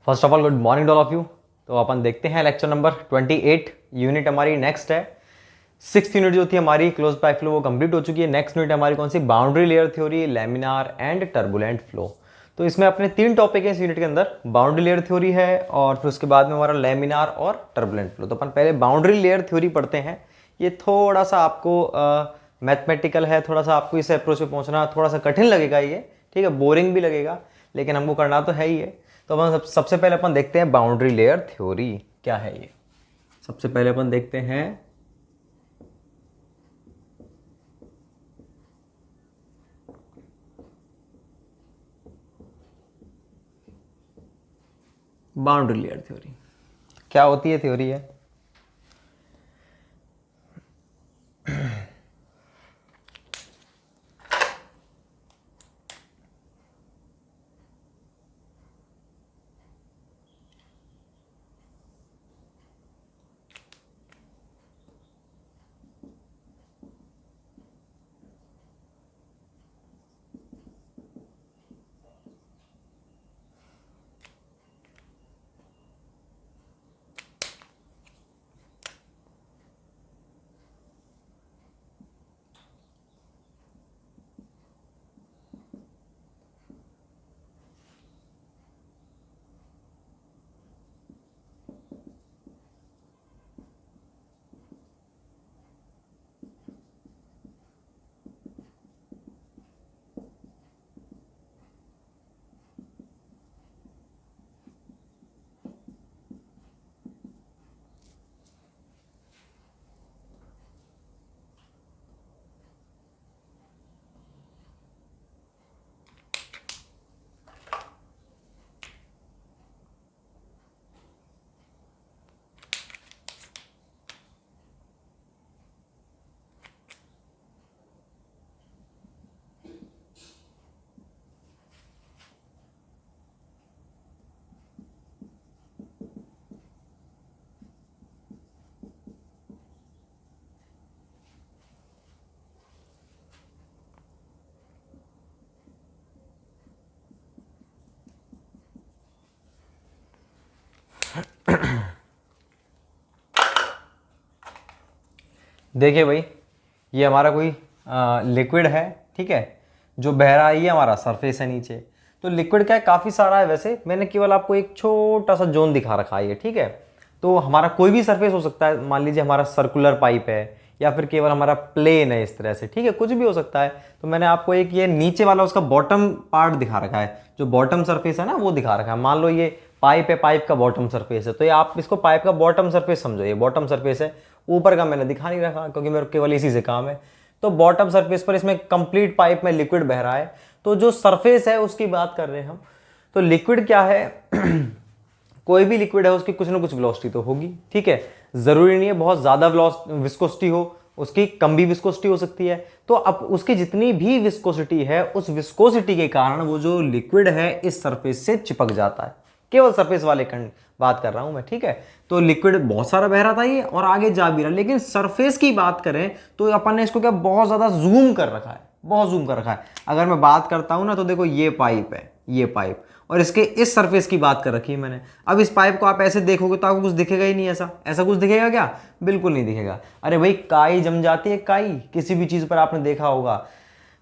First of all good morning all of you. तो अपन देखते हैं लेक्चर नंबर 28 यूनिट हमारी नेक्स्ट है। 6th यूनिट जो थी हमारी क्लोज पाइप फ्लो वो कंप्लीट हो चुकी है। नेक्स्ट यूनिट हमारी कौन सी, boundary layer theory, laminar and turbulent flow. तो इसमें अपने 3 टॉपिक है इस यूनिट के अंदर, बाउंड्री लेयर थ्योरी है और फिर उसके बाद में हमारा लैमिनार और टर्बुलेंट फ्लो। तो अपन पहले बाउंड्री लेयर थ्योरी पढ़ते हैं। ये थोड़ा सा आपको मैथमेटिकल है, थोड़ा सा आपको इस अप्रोच पे पहुंचना थोड़ा सा कठिन लगेगा ये, ठीक है, बोरिंग भी लगेगा, लेकिन हमको करना तो है ही है। तो अपन सबसे पहले अपन देखते हैं बाउंड्री लेयर थ्योरी क्या है ये। सबसे पहले अपन देखते हैं बाउंड्री लेयर थ्योरी क्या होती है। थ्योरी है देखिए भाई, ये हमारा कोई लिक्विड है, ठीक है, जो बह रहा है, ये हमारा सरफेस है नीचे। तो लिक्विड क्या है, काफ़ी सारा है। वैसे मैंने केवल आपको एक छोटा सा जोन दिखा रखा है ये, ठीक है। तो हमारा कोई भी सरफेस हो सकता है, मान लीजिए हमारा सर्कुलर पाइप है या फिर केवल हमारा प्लेन है इस तरह से, ठीक है, कुछ भी हो सकता है। तो मैंने आपको एक ये नीचे वाला उसका बॉटम पार्ट दिखा रखा है, जो बॉटम सरफेस है ना वो दिखा रखा है। मान लो ये पाइप है, पाइप का बॉटम सरफेस है, तो ये आप इसको पाइप का बॉटम सरफेस समझो, ये बॉटम सरफेस है। ऊपर का मैंने दिखा नहीं रखा क्योंकि मेरे केवल इसी से काम है। तो बॉटम सरफेस पर इसमें कंप्लीट पाइप में लिक्विड बह रहा है। तो जो सरफेस है उसकी बात कर रहे हैं हम। तो लिक्विड क्या है कोई भी लिक्विड है उसकी कुछ ना कुछ वेलोसिटी तो होगी, ठीक है। जरूरी नहीं है बहुत ज्यादा विस्कोसिटी हो, उसकी कम भी विस्कोसिटी हो सकती है। तो अब उसकी जितनी भी विस्कोसिटी है, उस विस्कोसिटी के कारण वो जो लिक्विड है इस सरफेस से चिपक जाता है। केवल सरफेस वाले बात कर रहा हूं मैं, ठीक है। तो लिक्विड बहुत सारा बह रहा था ये और आगे जा भी रहा, लेकिन सरफेस की बात करें तो अपन ने इसको क्या बहुत ज्यादा जूम कर रखा है, बहुत जूम कर रखा है। अगर मैं बात करता हूं ना, तो देखो ये पाइप है, ये पाइप, और इसके इस सरफेस की बात कर रखी है मैंने। अब इस पाइप को आप ऐसे देखोगे तो आपको कुछ दिखेगा ही नहीं। ऐसा ऐसा कुछ दिखेगा क्या? बिल्कुल नहीं दिखेगा। अरे भाई, काई जम जाती है, काई किसी भी चीज पर आपने देखा होगा।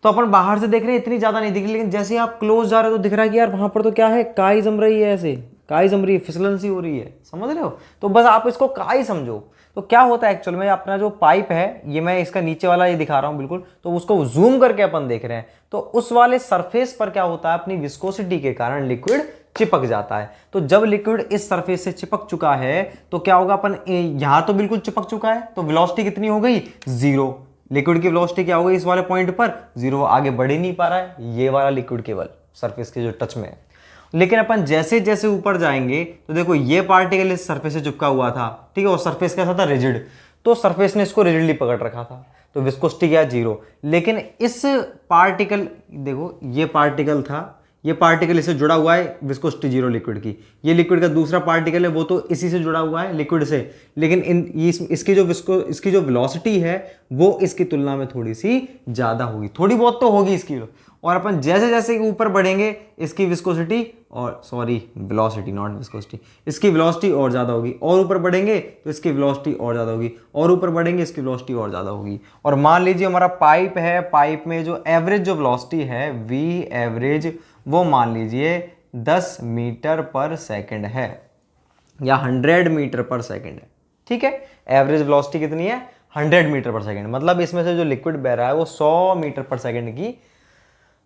तो अपन बाहर से देख रहे हैं इतनी ज्यादा नहीं दिख रही, लेकिन जैसे आप क्लोज जा रहे हो तो दिख रहा है कि यार वहां पर तो क्या है, काई जम रही है, ऐसे काई जम रही है, फिसलन सी हो रही है, समझ रहे हो। तो बस आप इसको काई समझो। तो क्या होता है एक्चुअल में, अपना जो पाइप है, ये मैं इसका नीचे वाला ये दिखा रहा हूं बिल्कुल, तो उसको जूम करके अपन देख रहे हैं। तो उस वाले सरफेस पर क्या होता है, अपनी विस्कोसिटी के कारण लिक्विड चिपक जाता है। तो जब लिक्विड इस सरफेस से चिपक चुका है तो क्या होगा, अपन यहां तो बिल्कुल चिपक चुका है, तो वेलोसिटी कितनी हो गई, 0। लिक्विड की वेलोसिटी क्या हो गई इस वाले पॉइंट पर, 0, आगे बढ़ ही नहीं पा रहा है ये वाला लिक्विड केवल सरफेस के जो टच में है। लेकिन अपन जैसे जैसे ऊपर जाएंगे तो देखो ये पार्टिकल इस सरफेस से चिपका हुआ था, ठीक है, और सरफेस कैसा था, रिजिड। तो सरफेस ने इसको रिजिडली पकड़ रखा था, तो विस्कोसिटी क्या, 0। लेकिन इस पार्टिकल, देखो ये पार्टिकल था, ये पार्टिकल इससे जुड़ा हुआ है, विस्कोसिटी 0 लिक्विड की। ये लिक्विड का दूसरा पार्टिकल है, वो तो इसी से जुड़ा हुआ है लिक्विड से, लेकिन इसकी जो वेलोसिटी है वो इसकी तुलना में थोड़ी सी ज्यादा होगी, थोड़ी बहुत तो होगी इसकी। और अपन जैसे जैसे ऊपर बढ़ेंगे इसकी विस्कोसिटी और वेलोसिटी, नॉट विस्कोसिटी, इसकी वेलोसिटी और ज़्यादा होगी, और ऊपर बढ़ेंगे तो इसकी वेलोसिटी और ज़्यादा होगी, और ऊपर बढ़ेंगे इसकी वेलोसिटी और ज़्यादा होगी। और मान लीजिए हमारा पाइप है, पाइप में जो एवरेज जो वेलोसिटी है वी एवरेज, वो मान लीजिए 10 मीटर पर सेकेंड है या 100 मीटर पर सेकेंड है। ठीक है, एवरेज वेलोसिटी कितनी है? 100 मीटर पर सेकेंड। मतलब इसमें से जो लिक्विड बह रहा है वो 100 मीटर पर सेकेंड की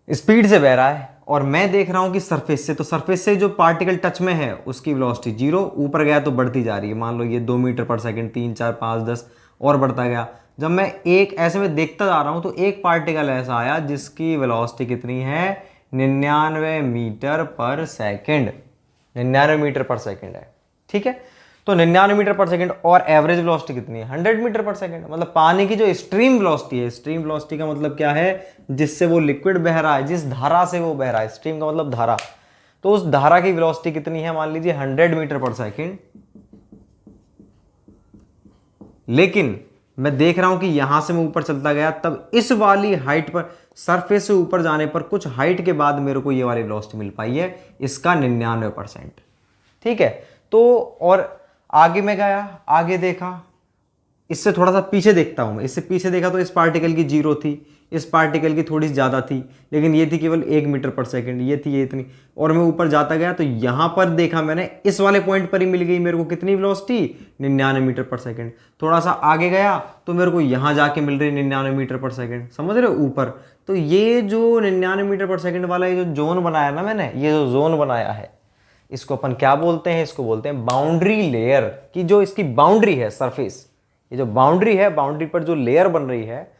स्पीड से बह रहा है, और मैं देख रहा हूं कि सरफेस से, तो सरफेस से जो पार्टिकल टच में है उसकी वेलोसिटी 0, ऊपर गया तो बढ़ती जा रही है। मान लो ये 2 मीटर पर सेकेंड, 3, 4, 5, 10 और बढ़ता गया। जब मैं एक ऐसे में देखता जा रहा हूं तो एक पार्टिकल ऐसा आया जिसकी वेलोसिटी कितनी है? 99 metre per second. 99 metre per second है। ठीक है, तो 99 मीटर पर सेकेंड, और एवरेज वेलोसिटी कितनी है? 100 मीटर पर सेकेंड। मतलब पानी की जो स्ट्रीम वेलोसिटी है, स्ट्रीम वेलोसिटी का मतलब क्या है? जिससे वो लिक्विड बह रहा है, जिस धारा से वो बह रहा है, स्ट्रीम का मतलब धारा, तो उस धारा की वेलोसिटी कितनी है? मान लीजिए 100 मीटर पर सेकेंड। लेकिन मैं देख रहा हूं कि यहां से मैं ऊपर चलता गया, तब इस वाली हाइट पर, सरफेस से ऊपर जाने पर कुछ हाइट के बाद मेरे को ये वाली वेलोसिटी मिल पाई है, इसका 99%। ठीक है, तो और आगे मैं गया, आगे देखा, इससे थोड़ा सा पीछे देखता हूं मैं, इससे पीछे देखा तो इस पार्टिकल की 0 थी, इस पार्टिकल की थोड़ी ज़्यादा थी, लेकिन ये थी केवल 1 मीटर पर सेकेंड, ये थी ये इतनी। और मैं ऊपर जाता गया तो यहां पर देखा मैंने, इस वाले पॉइंट पर ही मिल गई मेरे को कितनी वेलोसिटी? 99 metre per second. थोड़ा सा आगे गया तो मेरे को यहां जाके मिल रही 99 मीटर पर सेकेंड, समझ रहे हो, ऊपर। तो ये जो 99 मीटर पर सेकेंड वाला ये जो जोन बनाया ना मैंने, ये जो जोन बनाया है, इसको अपन क्या बोलते हैं? इसको बोलते हैं बाउंड्री लेयर की, जो इसकी बाउंड्री है सरफेस, ये जो बाउंड्री है, बाउंड्री पर जो लेयर बन रही है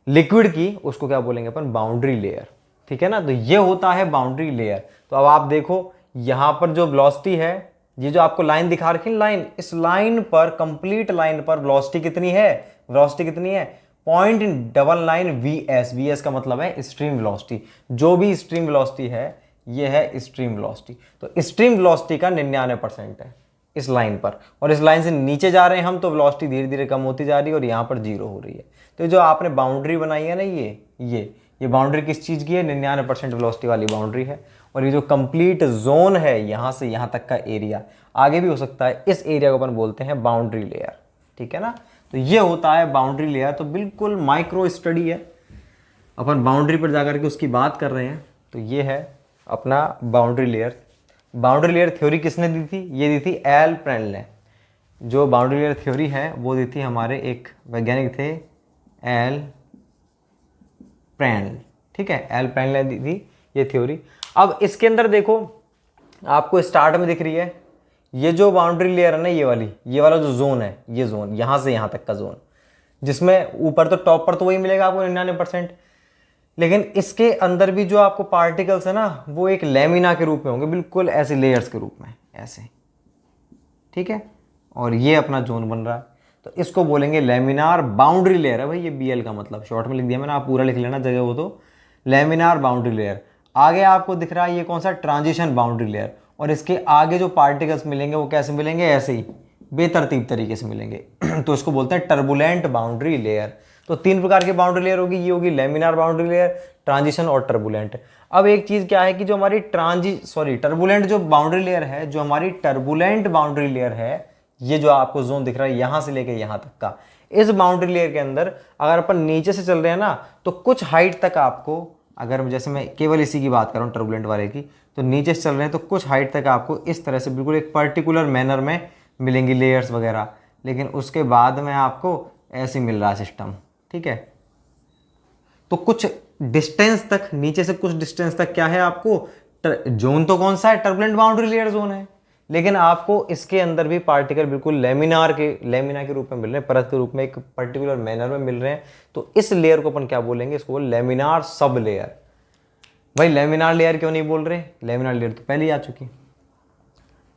लिक्विड की, उसको क्या बोलेंगे अपन? Boundary layer. ठीक है ना, तो ये होता है बाउंड्री लेयर। तो अब आप देखो यहां पर जो वेलोसिटी है, ये जो आपको लाइन दिखा रखी है लाइन, इस लाइन पर, कंप्लीट लाइन पर वेलोसिटी कितनी है? वेलोसिटी कितनी है? 0.99 वीएस। वीएस का मतलब है स्ट्रीम वेलोसिटी। जो भी स्ट्रीम वेलोसिटी है ये है स्ट्रीम वेलोसिटी। तो स्ट्रीम वेलोसिटी का 99% है इस लाइन पर, और इस लाइन से नीचे जा रहे हैं हम तो वेलोसिटी धीरे धीरे कम होती जा रही है और यहाँ पर 0 हो रही है। तो जो आपने बाउंड्री बनाई है ना, ये बाउंड्री किस चीज़ की है? 99% वेलोसिटी वाली बाउंड्री है। और ये जो कंप्लीट जोन है, यहाँ से यहाँ तक का एरिया, आगे भी हो सकता है, इस एरिया को अपन बोलते हैं बाउंड्री लेयर। ठीक है ना, तो ये होता है बाउंड्री लेयर। तो बिल्कुल माइक्रो स्टडी है, अपन बाउंड्री पर जाकर के उसकी बात कर रहे हैं। तो ये है अपना boundary layer. Boundary layer theory किसने दी थी? ये दी थी एल प्रेनल ने। जो बाउंड्री लेयर थ्योरी है वो दी थी हमारे एक वैज्ञानिक थे, एल प्रेनल। ठीक है, एल प्रेनल ने दी थी ये थ्योरी। अब इसके अंदर देखो, आपको स्टार्ट में दिख रही है ये जो बाउंड्री लेयर है ना, ये वाला जो जोन है, ये जोन यहां से यहां तक का जोन, जिसमें ऊपर तो टॉप पर तो वही मिलेगा आपको 99%, लेकिन इसके अंदर भी जो आपको पार्टिकल्स है ना, वो एक लेमिना के रूप में होंगे, बिल्कुल ऐसे लेयर्स के रूप में ऐसे। ठीक है, और ये अपना जोन बन रहा है, तो इसको बोलेंगे लेमिनार बाउंड्री लेयर है भाई। ये बीएल का मतलब शॉर्ट में लिख दिया मैंने, आप पूरा लिख लेना जगह हो तो। Laminar boundary layer. आगे आपको दिख रहा है ये कौन सा? Transition boundary layer. और इसके आगे जो पार्टिकल्स मिलेंगे वो कैसे मिलेंगे? ऐसे ही बेतरतीब तरीके से मिलेंगे। तो इसको बोलते हैं टर्बुलेंट बाउंड्री लेयर। तो 3 प्रकार की बाउंड्री लेयर होगी, ये होगी लेमिनार बाउंड्री लेयर, ट्रांजिशन और टर्बुलेंट। अब एक चीज क्या है कि जो हमारी टर्बुलेंट जो बाउंड्री लेयर है, जो हमारी टर्बुलेंट बाउंड्री लेयर है, ये जो आपको जोन दिख रहा है यहां से लेके यहां तक का, इस बाउंड्री लेयर के अंदर अगर अपन नीचे से चल रहे हैं ना, तो कुछ हाइट तक आपको, अगर जैसे मैं केवल इसी की बात कर रहा हूँ टर्बुलेंट वाले की, तो नीचे से चल रहे हैं तो कुछ हाइट तक आपको इस तरह से बिल्कुल एक पर्टिकुलर मैनर में मिलेंगी लेयर्स वगैरह, लेकिन उसके बाद में आपको ऐसे मिल रहा है सिस्टम। ठीक है, तो कुछ डिस्टेंस तक, नीचे से कुछ डिस्टेंस तक क्या है आपको जोन, तो कौन सा है? टर्बुलेंट बाउंड्री लेयर जोन है, लेकिन आपको इसके अंदर भी पार्टिकल बिल्कुल लेमिना के रूप में मिल रहे हैं, परत के रूप में एक पर्टिकुलर मैनर में मिल रहे हैं। तो इस लेयर को अपन क्या बोलेंगे? इसको लेमिनार सब लेयर। भाई लेमिनार लेयर क्यों नहीं बोल रहे? लेमिनार लेयर तो पहले ही आ चुकी।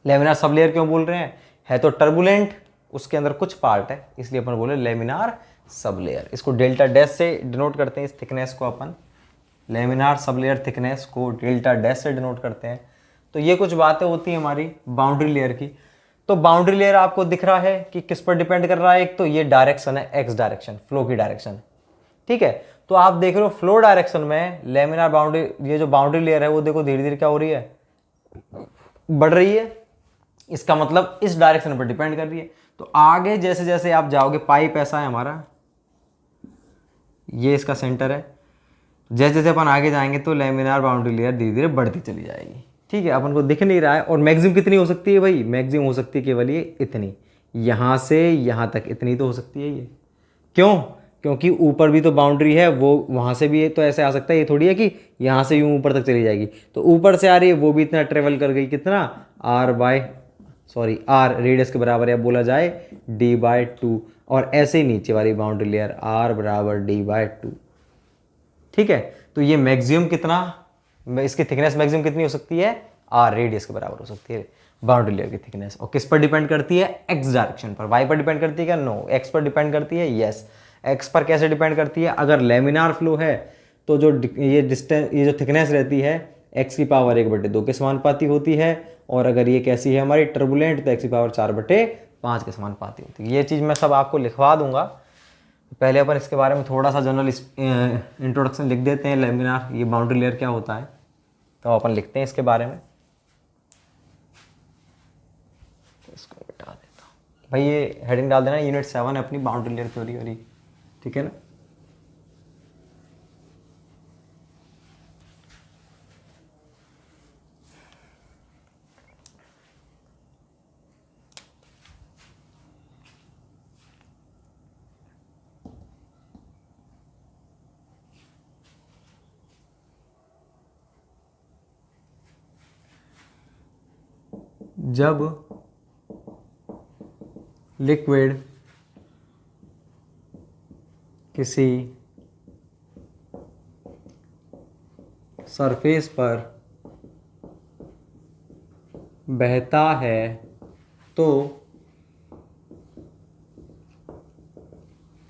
लेमिनार सब लेयर क्यों बोल रहे हैं? है तो टर्बुलेंट, उसके अंदर कुछ पार्ट है, इसलिए अपन बोले लेमिनार सब लेयर। इसको डेल्टा डैश से डिनोट करते हैं, इस थिकनेस को अपन लेमिनार सब लेयर थिकनेस को डेल्टा डैश से डिनोट करते हैं। तो ये कुछ बातें होती हैं हमारी बाउंड्री लेयर की। तो बाउंड्री लेयर आपको दिख रहा है कि किस पर डिपेंड कर रहा है? एक तो ये डायरेक्शन है, एक्स डायरेक्शन, फ्लो की डायरेक्शन। ठीक है, तो आप देख रहे हो फ्लो डायरेक्शन में लेमिनार बाउंड्री, ये जो बाउंड्री लेयर है वो देखो धीरे धीरे क्या हो रही है, बढ़ रही है। इसका मतलब इस डायरेक्शन पर डिपेंड कर रही है। तो आगे जैसे जैसे आप जाओगे, पाइप ऐसा है हमारा, ये इसका सेंटर है, जैसे जैसे अपन आगे जाएंगे तो लेमिनार बाउंड्री लेयर धीरे धीरे बढ़ती चली जाएगी। ठीक है, अपन को दिख नहीं रहा है। और मैक्सिमम कितनी हो सकती है भाई, मैक्सिमम हो सकती है केवल ये इतनी, यहाँ से यहाँ तक इतनी तो हो सकती है ये। क्यों? क्योंकि ऊपर भी तो बाउंड्री है, वो वहाँ से भी तो ऐसे आ सकता है, ये थोड़ी है कि यहाँ से यूँ ऊपर तक चली जाएगी। तो ऊपर से आ रही है, वो भी इतना ट्रेवल कर गई, कितना, आर रेडियस के बराबर, या बोला जाए d/2। और ऐसे ही नीचे वाली बाउंड्री लेयर r बराबर d/2। ठीक है, तो ये मैक्सिमम कितना, इसकी थिकनेस मैक्सिमम कितनी हो सकती है, r रेडियस के बराबर हो सकती है बाउंड्री लेयर की थिकनेस। और किस पर डिपेंड करती है, x डायरेक्शन पर। y पर डिपेंड करती है क्या, नो। x पर डिपेंड करती है, यस। x पर कैसे डिपेंड करती है, अगर लेमिनार फ्लो है तो जो ये डिस्टेंस, ये जो थिकनेस रहती है x की पावर 1/2 के समानुपाती होती है। और अगर ये कैसी है हमारी टर्बुलेंट, तो x की पावर 4/5 के समानुपाती होती है। ये चीज़ मैं सब आपको लिखवा दूंगा। पहले अपन इसके बारे में थोड़ा सा जनरल इंट्रोडक्शन लिख देते हैं, लेमिनार ये बाउंड्री लेयर क्या होता है, तो अपन लिखते हैं इसके बारे में। इसको मिटा देता हूँ भाई, ये हेडिंग डाल देना, यूनिट 7 है अपनी, बाउंड्री लेयर थ्योरी वाली। ठीक है ना। जब लिक्विड किसी सरफेस पर बहता है तो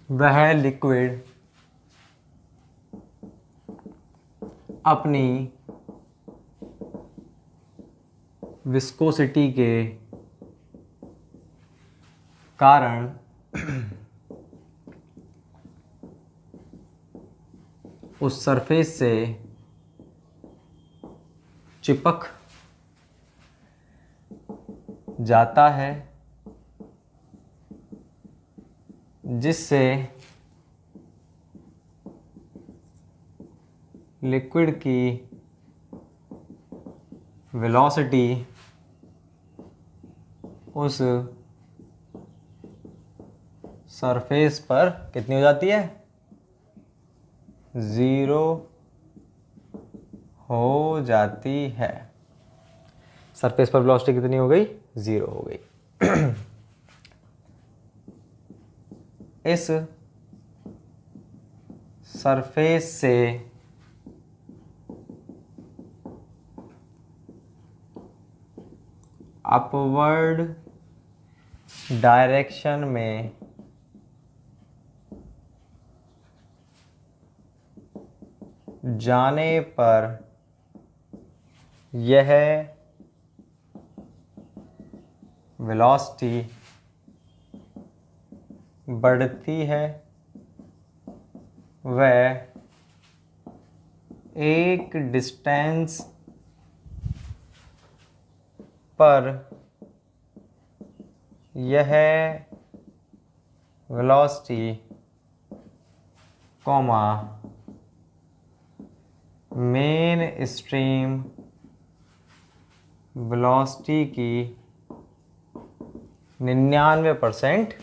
वह लिक्विड अपनी विस्कोसिटी के कारण उस सरफेस से चिपक जाता है, जिससे लिक्विड की वेलोसिटी उस सरफेस पर कितनी हो जाती है, 0 हो जाती है। सरफेस पर वेलोसिटी कितनी हो गई, 0 हो गई। इस सरफेस से अपवर्ड डायरेक्शन में जाने पर यह वेलोसिटी बढ़ती है, वह एक डिस्टेंस पर यह velocity comma main stream velocity की 99%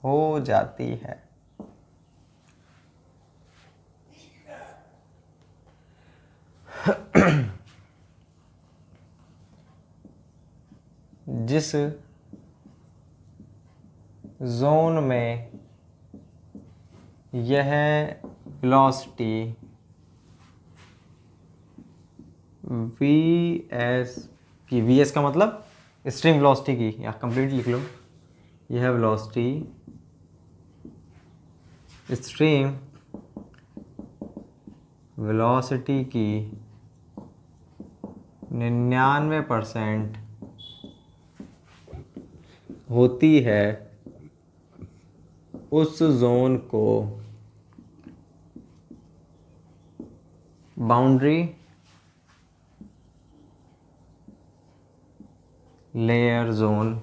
हो जाती है। जिस जोन में यह वेलोसिटी वीएस की, वीएस का मतलब स्ट्रीम वेलोसिटी की, या कंप्लीट लिख लो, यह वेलोसिटी स्ट्रीम वेलोसिटी की 99% होती है, उस जोन को बाउंड्री लेयर जोन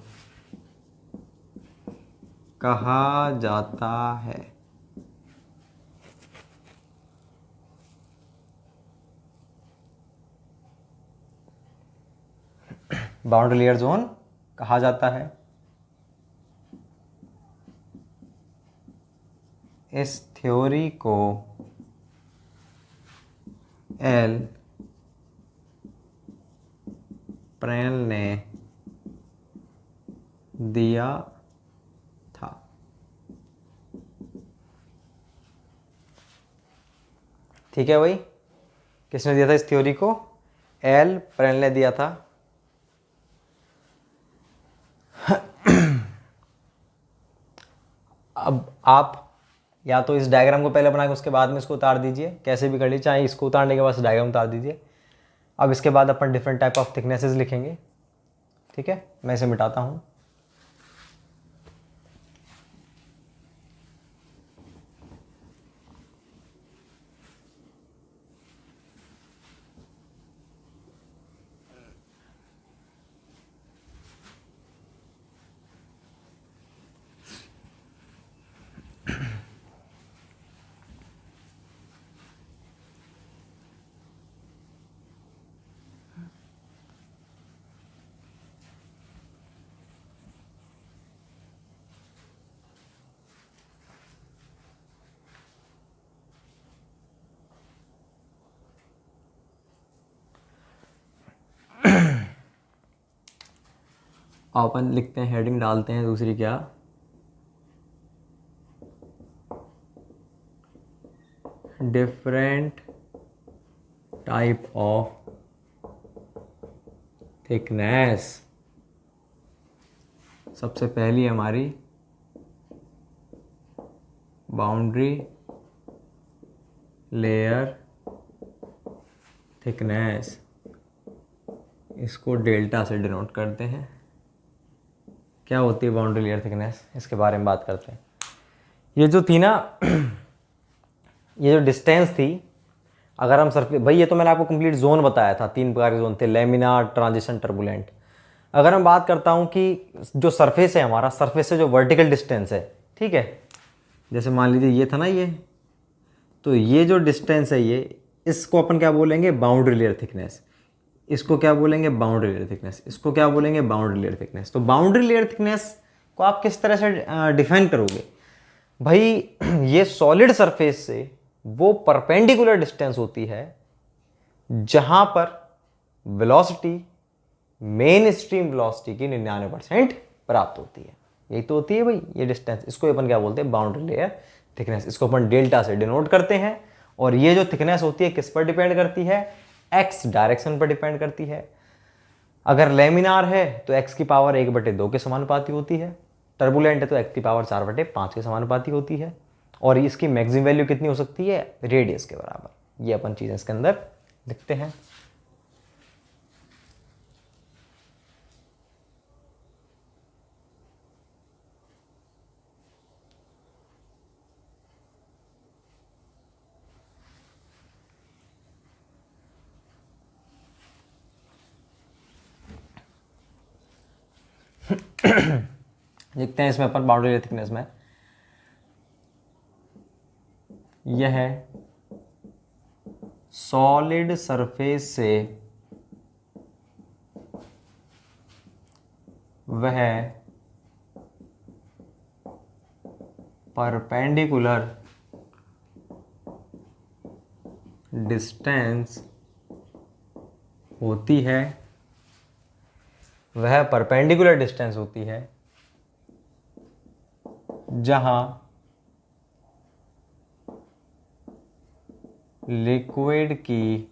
कहा जाता है। बाउंड्री लेयर जोन कहा जाता है। इस थ्योरी को एल प्रेल ने दिया था। ठीक है भाई, किसने दिया था इस थ्योरी को? एल प्रेल ने दिया था। अब आप या तो इस डायग्राम को पहले बना के उसके बाद में इसको उतार दीजिए, कैसे भी कर लीजिए, चाहे इसको उतारने के बाद डायग्राम उतार दीजिए। अब इसके बाद अपन डिफरेंट टाइप ऑफ थिकनेसेस लिखेंगे। ठीक है, मैं इसे मिटाता हूँ। अपन लिखते हैं, हेडिंग डालते हैं दूसरी, क्या? Different type of thickness. सबसे पहली हमारी बाउंड्री लेयर थिकनेस, इसको डेल्टा से डिनोट करते हैं। क्या होती है बाउंड्री लेयर थिकनेस, इसके बारे में बात करते हैं। ये जो थी ना ये जो डिस्टेंस थी, अगर हम सरफेस, भाई ये तो मैंने आपको कंप्लीट जोन बताया था, 3 प्रकार के जोन थे, लेमिनार, ट्रांजिशन, टर्बुलेंट। अगर मैं बात करता हूँ कि जो सरफेस है हमारा, सरफेस से जो वर्टिकल डिस्टेंस है, ठीक है, जैसे मान लीजिए ये था ना ये, तो ये जो डिस्टेंस है ये, इसको अपन क्या बोलेंगे? Boundary layer thickness. इसको क्या बोलेंगे? Boundary layer thickness. इसको क्या बोलेंगे? Boundary layer thickness. तो बाउंड्री लेयर थिकनेस को आप किस तरह से डिफाइन करोगे? भाई ये सॉलिड सरफेस से वो परपेंडिकुलर डिस्टेंस होती है जहां पर वेलोसिटी मेन स्ट्रीम वेलोसिटी की 99% प्राप्त होती है। यही तो होती है भाई ये डिस्टेंस। इसको अपन क्या बोलते हैं? Boundary layer thickness. इसको अपन डेल्टा से डिनोट करते हैं। और ये जो थिकनेस होती है किस पर डिपेंड करती है? एक्स डायरेक्शन पर डिपेंड करती है। अगर लेमिनार है तो एक्स की पावर 1/2 के समानुपाती होती है। टर्बुलेंट है तो एक्स की पावर 4/5 के समानुपाती होती है। और इसकी मैक्सिमम वैल्यू कितनी हो सकती है? रेडियस के बराबर। ये अपन चीजें इसके अंदर लिखते हैं। लिखते हैं इसमें अपन बाउंड्री लेयर थिकनेस में, यह है सॉलिड सरफेस से वह परपेंडिकुलर डिस्टेंस होती है, वह परपेंडिकुलर डिस्टेंस होती है जहां लिक्विड की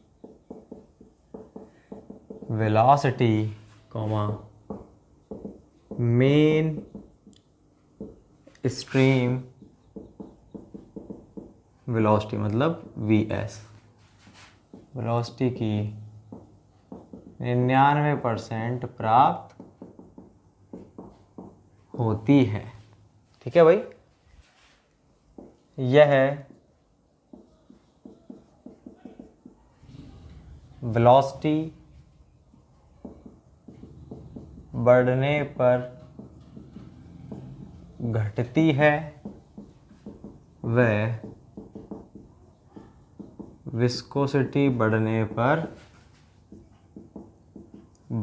वेलोसिटी मेन स्ट्रीम वेलोसिटी मतलब Vs, वेलोसिटी की 99% प्राप्त होती है। ठीक है भाई, यह वेलोसिटी बढ़ने पर घटती है व विस्कोसिटी बढ़ने पर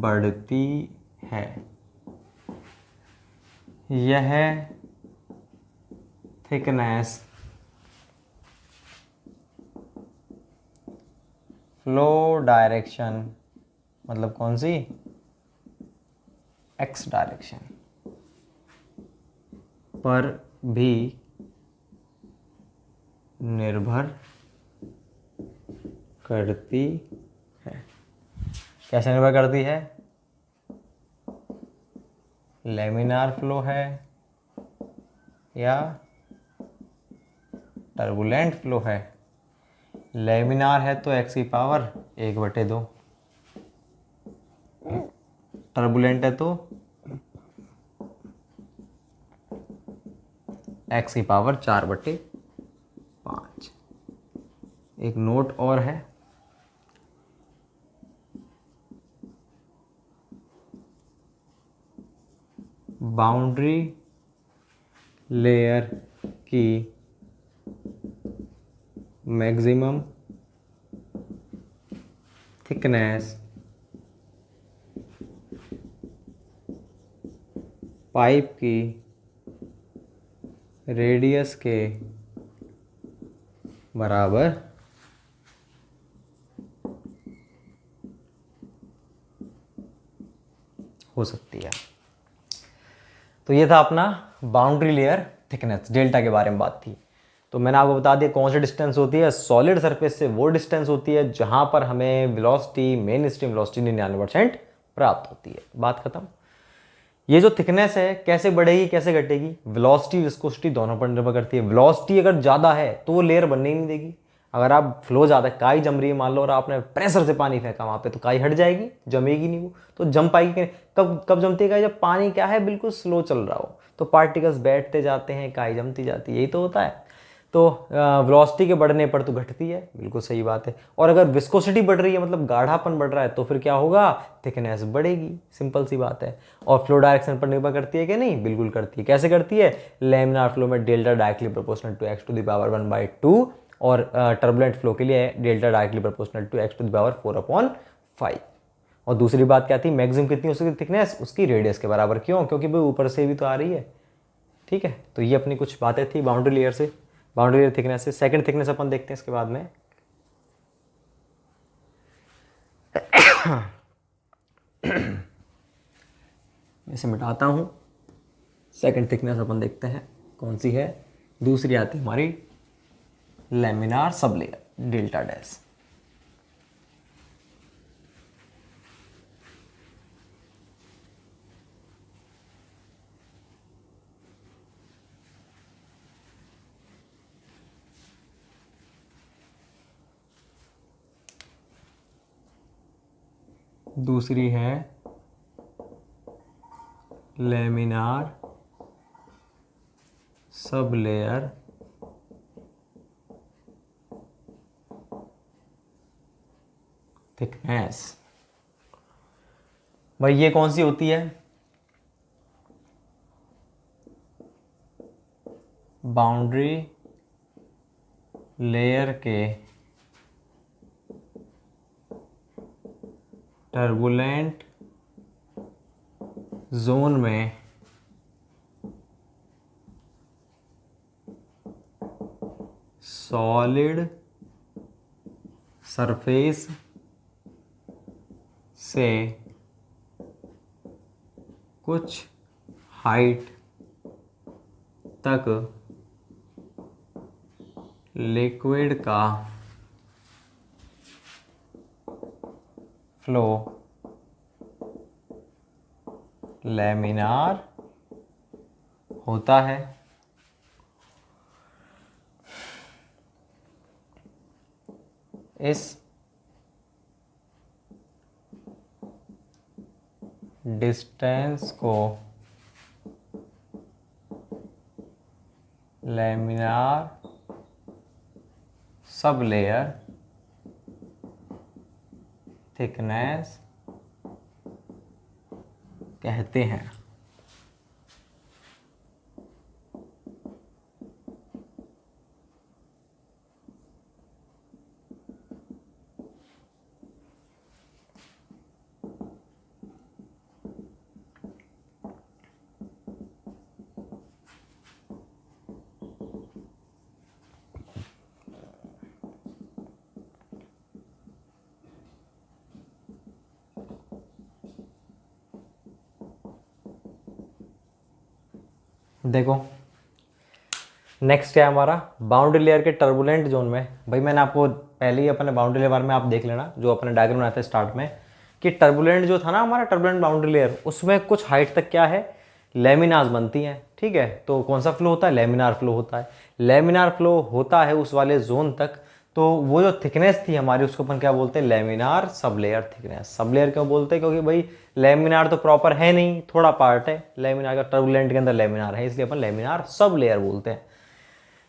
बढ़ती है। यह थिकनेस फ्लो डायरेक्शन, मतलब कौन सी, एक्स डायरेक्शन पर भी निर्भर करती है। कैसे निर्भर करती है? लेमिनार फ्लो है या टर्बुलेंट फ्लो है। लेमिनार है तो x की पावर 1/2, टर्बुलेंट है तो x की पावर 4/5। एक नोट और है, बाउंड्री लेयर की मैक्सिमम थिकनेस पाइप की रेडियस के बराबर हो सकती है। तो ये था अपना बाउंड्री लेयर थिकनेस, डेल्टा के बारे में बात थी। तो मैंने आपको बता दिया कौन सी डिस्टेंस होती है, सॉलिड सरफेस से वो डिस्टेंस होती है जहां पर हमें वेलोसिटी, मेन स्ट्रीम वेलोसिटी 99% प्राप्त होती है। बात खत्म। ये जो थिकनेस है कैसे बढ़ेगी कैसे घटेगी, वेलोसिटी विस्कोसिटी दोनों पर निर्भर करती है। वेलोसिटी अगर ज़्यादा है तो वो लेयर बनने ही नहीं देगी। अगर आप फ्लो ज़्यादा है, काई जम रही है मान लो और आपने प्रेशर से पानी फेंका वहाँ पे, तो काई हट जाएगी, जमेगी नहीं, वो तो जम पाएगी कि नहीं? कब कब जमती है काई? जब पानी क्या है, बिल्कुल स्लो चल रहा हो, तो पार्टिकल्स बैठते जाते हैं, काई जमती जाती है, यही तो होता है। तो वेलोसिटी के बढ़ने पर तो घटती है, बिल्कुल सही बात है। और अगर विस्कोसिटी बढ़ रही है, मतलब गाढ़ापन बढ़ रहा है, तो फिर क्या होगा? थिकनेस बढ़ेगी, सिंपल सी बात है। और फ्लो डायरेक्शन पर निर्भर करती है कि नहीं? बिल्कुल करती है। कैसे करती है? लेमिनार फ्लो में delta directly proportional to x to the power 1/2 और टर्बुलेंट फ्लो के लिए delta directly proportional to x to the power 4/5। और दूसरी बात क्या थी? मैक्सिमम कितनी हो सकती है थिकनेस? उसकी रेडियस के बराबर। क्यों? क्योंकि भाई ऊपर से भी तो आ रही है। ठीक है, तो ये अपनी कुछ बातें थी बाउंड्री लेयर से, बाउंड्री लेयर थिकनेस से। सेकंड थिकनेस अपन देखते हैं इसके बाद में। इसे मिटाता हूं। सेकंड थिकनेस अपन देखते हैं कौन सी है। दूसरी आती है हमारी laminar sub layer delta dash. दूसरी है लेमिनार सब लेयर थिकनेस। भाई ये कौन सी होती है? बाउंड्री लेयर के टर्बुलेंट जोन में सॉलिड सरफेस से कुछ हाइट तक लिक्विड का फ्लो लेमिनार होता है। इस डिस्टेंस को लेमिनार सब लेयर थिकनेस कहते हैं। देखो नेक्स्ट क्या है हमारा, बाउंड्री लेयर के टर्बुलेंट जोन में। भाई मैंने आपको पहले ही अपने बाउंड्री लेयर में आप देख लेना, जो अपने डायग्राम बनाते हैं स्टार्ट में, कि टर्बुलेंट जो था ना हमारा टर्बुलेंट बाउंड्री लेयर, उसमें कुछ हाइट तक क्या है, लेमिनार्स बनती हैं। ठीक है, तो कौन सा फ्लो होता है, लेमिनार फ्लो होता है। लेमिनार फ्लो होता है उस वाले जोन तक, तो वो जो थिकनेस थी हमारी उसको अपन क्या बोलते हैं, laminar sub layer thickness. Sub layer क्यों बोलते हैं, क्योंकि भाई लेमिनार तो प्रॉपर है नहीं, थोड़ा पार्ट है लेमिनार का, टर्बुलेंट के अंदर लेमिनार है, इसलिए अपन लेमिनार सब लेयर बोलते हैं।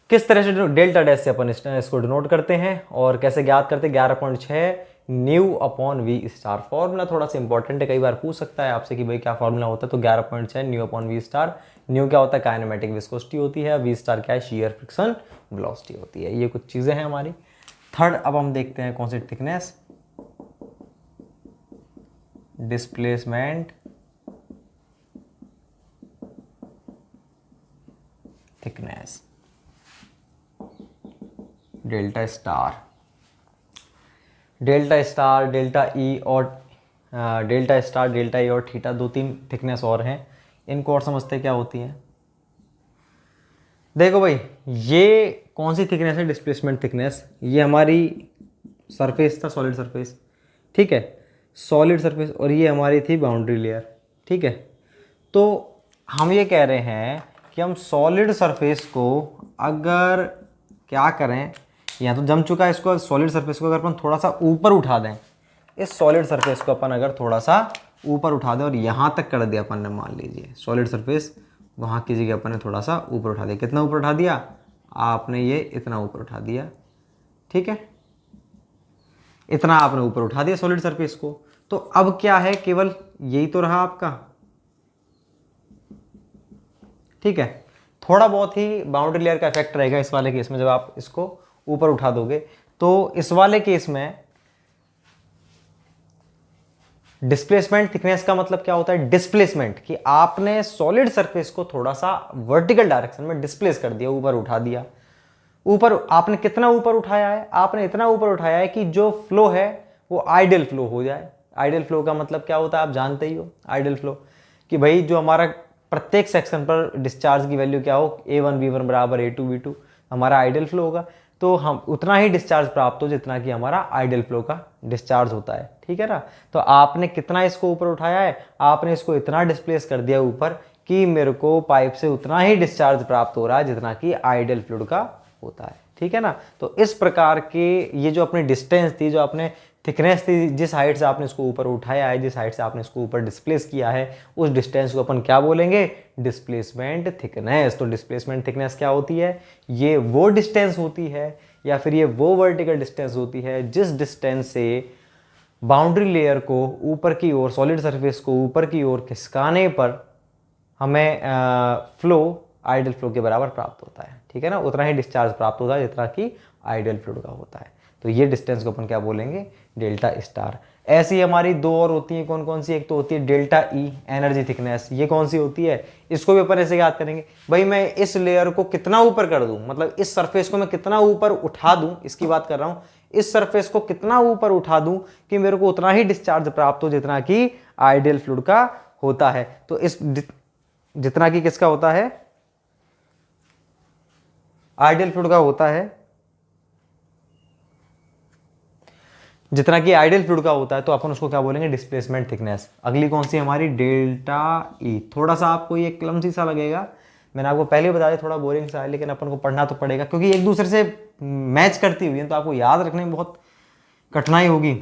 किस तरह से डेल्टा डैश से अपन इसको डिनोट करते हैं और कैसे ज्ञात करते हैं, 11.6 nu upon V star. Formula थोड़ा सा इंपॉर्टेंट है, कई बार पूछ सकता है आपसे कि भाई क्या फॉर्मूला होता है, तो 11.6 nu upon V star. Nu क्या होता है, काइनेमेटिक विस्कोसिटी होती है, वी स्टार क्या है, शियर फ्रिक्शन वेलोसिटी होती है। ये कुछ चीजें हैं हमारी। थर्ड अब हम देखते हैं कौन सी, thickness, displacement thickness, delta star, delta star, delta E और डेल्टा स्टार, डेल्टा ई और थीटा, 2-3 थिकनेस और हैं। इनको और समझते क्या होती हैं। देखो भाई ये कौन सी थिकनेस है, डिस्प्लेसमेंट थिकनेस। ये हमारी सरफेस था, सॉलिड सरफेस, ठीक है, सॉलिड सरफेस, और ये हमारी थी बाउंड्री लेयर। ठीक है, तो हम ये कह रहे हैं कि हम सॉलिड सरफेस को अगर क्या करें, यहाँ तो जम चुका है, इसको सॉलिड सरफेस को अगर अपन थोड़ा सा ऊपर उठा दें, इस सॉलिड सरफेस को अपन अगर थोड़ा सा ऊपर उठा दें और यहाँ तक कर दिया अपन ने, मान लीजिए सॉलिड सरफेस वहाँ की जगह अपन ने थोड़ा सा ऊपर उठा दिया। कितना ऊपर उठा दिया आपने, ये इतना ऊपर उठा दिया। ठीक है, इतना आपने ऊपर उठा दिया सॉलिड सरफेस को। तो अब क्या है, केवल यही तो रहा आपका। ठीक है, थोड़ा बहुत ही बाउंड्री लेयर का इफेक्ट रहेगा इस वाले केस में, जब आप इसको ऊपर उठा दोगे। तो इस वाले केस में डिस्प्लेसमेंट थिकनेस का मतलब क्या होता है, डिस्प्लेसमेंट, कि आपने सॉलिड सरफेस को थोड़ा सा वर्टिकल डायरेक्शन में डिस्प्लेस कर दिया, ऊपर उठा दिया। ऊपर आपने कितना ऊपर उठाया है, आपने इतना ऊपर उठाया है कि जो फ्लो है वो आइडियल फ्लो हो जाए। आइडियल फ्लो का मतलब क्या होता है, आप जानते ही हो आइडियल फ्लो, कि भाई जो हमारा प्रत्येक सेक्शन पर डिस्चार्ज की वैल्यू क्या हो, A1 V1 बराबर A2 V2, हमारा आइडियल फ्लो होगा। तो हम उतना ही डिस्चार्ज प्राप्त हो जितना कि हमारा आइडियल फ्लो का डिस्चार्ज होता है। ठीक है ना, तो आपने कितना इसको ऊपर उठाया है, आपने इसको इतना डिस्प्लेस कर दिया ऊपर कि मेरे को पाइप से उतना ही डिस्चार्ज प्राप्त हो रहा है जितना कि आइडियल फ्लूइड का होता है। ठीक है ना, तो इस प्रकार के ये जो अपनी डिस्टेंस थी, जो अपने थिकनेस थी, जिस हाइट से आपने इसको ऊपर उठाया है, जिस हाइट से आपने इसको ऊपर डिस्प्लेस किया है, उस डिस्टेंस को अपन क्या बोलेंगे, डिस्प्लेसमेंट थिकनेस। तो डिस्प्लेसमेंट थिकनेस क्या होती है, ये वो डिस्टेंस होती है या फिर ये वो वर्टिकल डिस्टेंस होती है जिस डिस्टेंस से बाउंड्री लेयर को ऊपर की ओर, सॉलिड सरफेस को ऊपर की ओर खिसकाने पर हमें फ्लो आइडियल फ्लो के बराबर प्राप्त होता है। ठीक है ना, उतना ही डिस्चार्ज प्राप्त होता है जितना कि आइडियल फ्लूइड का होता है। तो ये डिस्टेंस को अपन क्या बोलेंगे, डेल्टा स्टार। ऐसी हमारी दो और होती है, कौन कौन सी, एक तो होती है डेल्टा ई, एनर्जी थिकनेस। ये कौन सी होती है, इसको भी अपन ऐसे याद करेंगे, भाई मैं इस लेयर को कितना ऊपर कर दूं, मतलब इस सरफेस को मैं कितना ऊपर उठा दूं, इसकी बात कर रहा हूं, इस सरफेस को कितना ऊपर उठा दूं कि मेरे को उतना ही डिस्चार्ज प्राप्त हो जितना कि आइडियल फ्लूइड का होता है। तो इस जितना कि किसका होता है, आइडियल फ्लूइड का होता है, जितना कि आइडियल फ्लूइड का होता है, तो अपन उसको क्या बोलेंगे, डिस्प्लेसमेंट थिकनेस। अगली कौन सी हमारी, डेल्टा ई। थोड़ा सा आपको ये क्लमसी सा लगेगा, मैंने आपको पहले बता दिया, थोड़ा बोरिंग सा है, लेकिन अपन को पढ़ना तो पड़ेगा क्योंकि एक दूसरे से मैच करती हुई है, तो आपको याद रखने में बहुत कठिनाई होगी।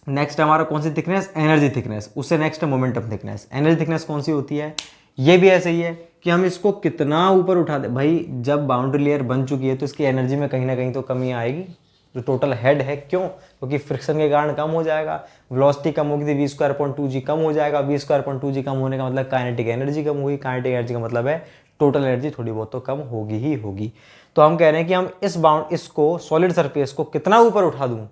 नेक्स्ट हमारा कौन सी थिकनेस, एनर्जी थिकनेस। उससे नेक्स्ट है मोमेंटम थिकनेस। एनर्जी थिकनेस कौन सी होती है, ये भी ऐसे ही है कि हम इसको कितना ऊपर उठा दे। भाई जब बाउंड्री लेयर बन चुकी है तो इसकी एनर्जी में कहीं ना कहीं तो कमी आएगी, जो टोटल हेड है। क्यों? क्योंकि फ्रिक्शन के कारण कम हो जाएगा, वेलोसिटी कम होगी तो v²/2g कम हो जाएगा, v²/2g कम होने का मतलब काइनेटिक एनर्जी कम होगी, काइनेटिक एनर्जी का मतलब है टोटल एनर्जी थोड़ी बहुत तो कम होगी ही होगी। तो हम कह रहे हैं कि हम इसको सॉलिड सरफेस को कितना ऊपर उठा दूं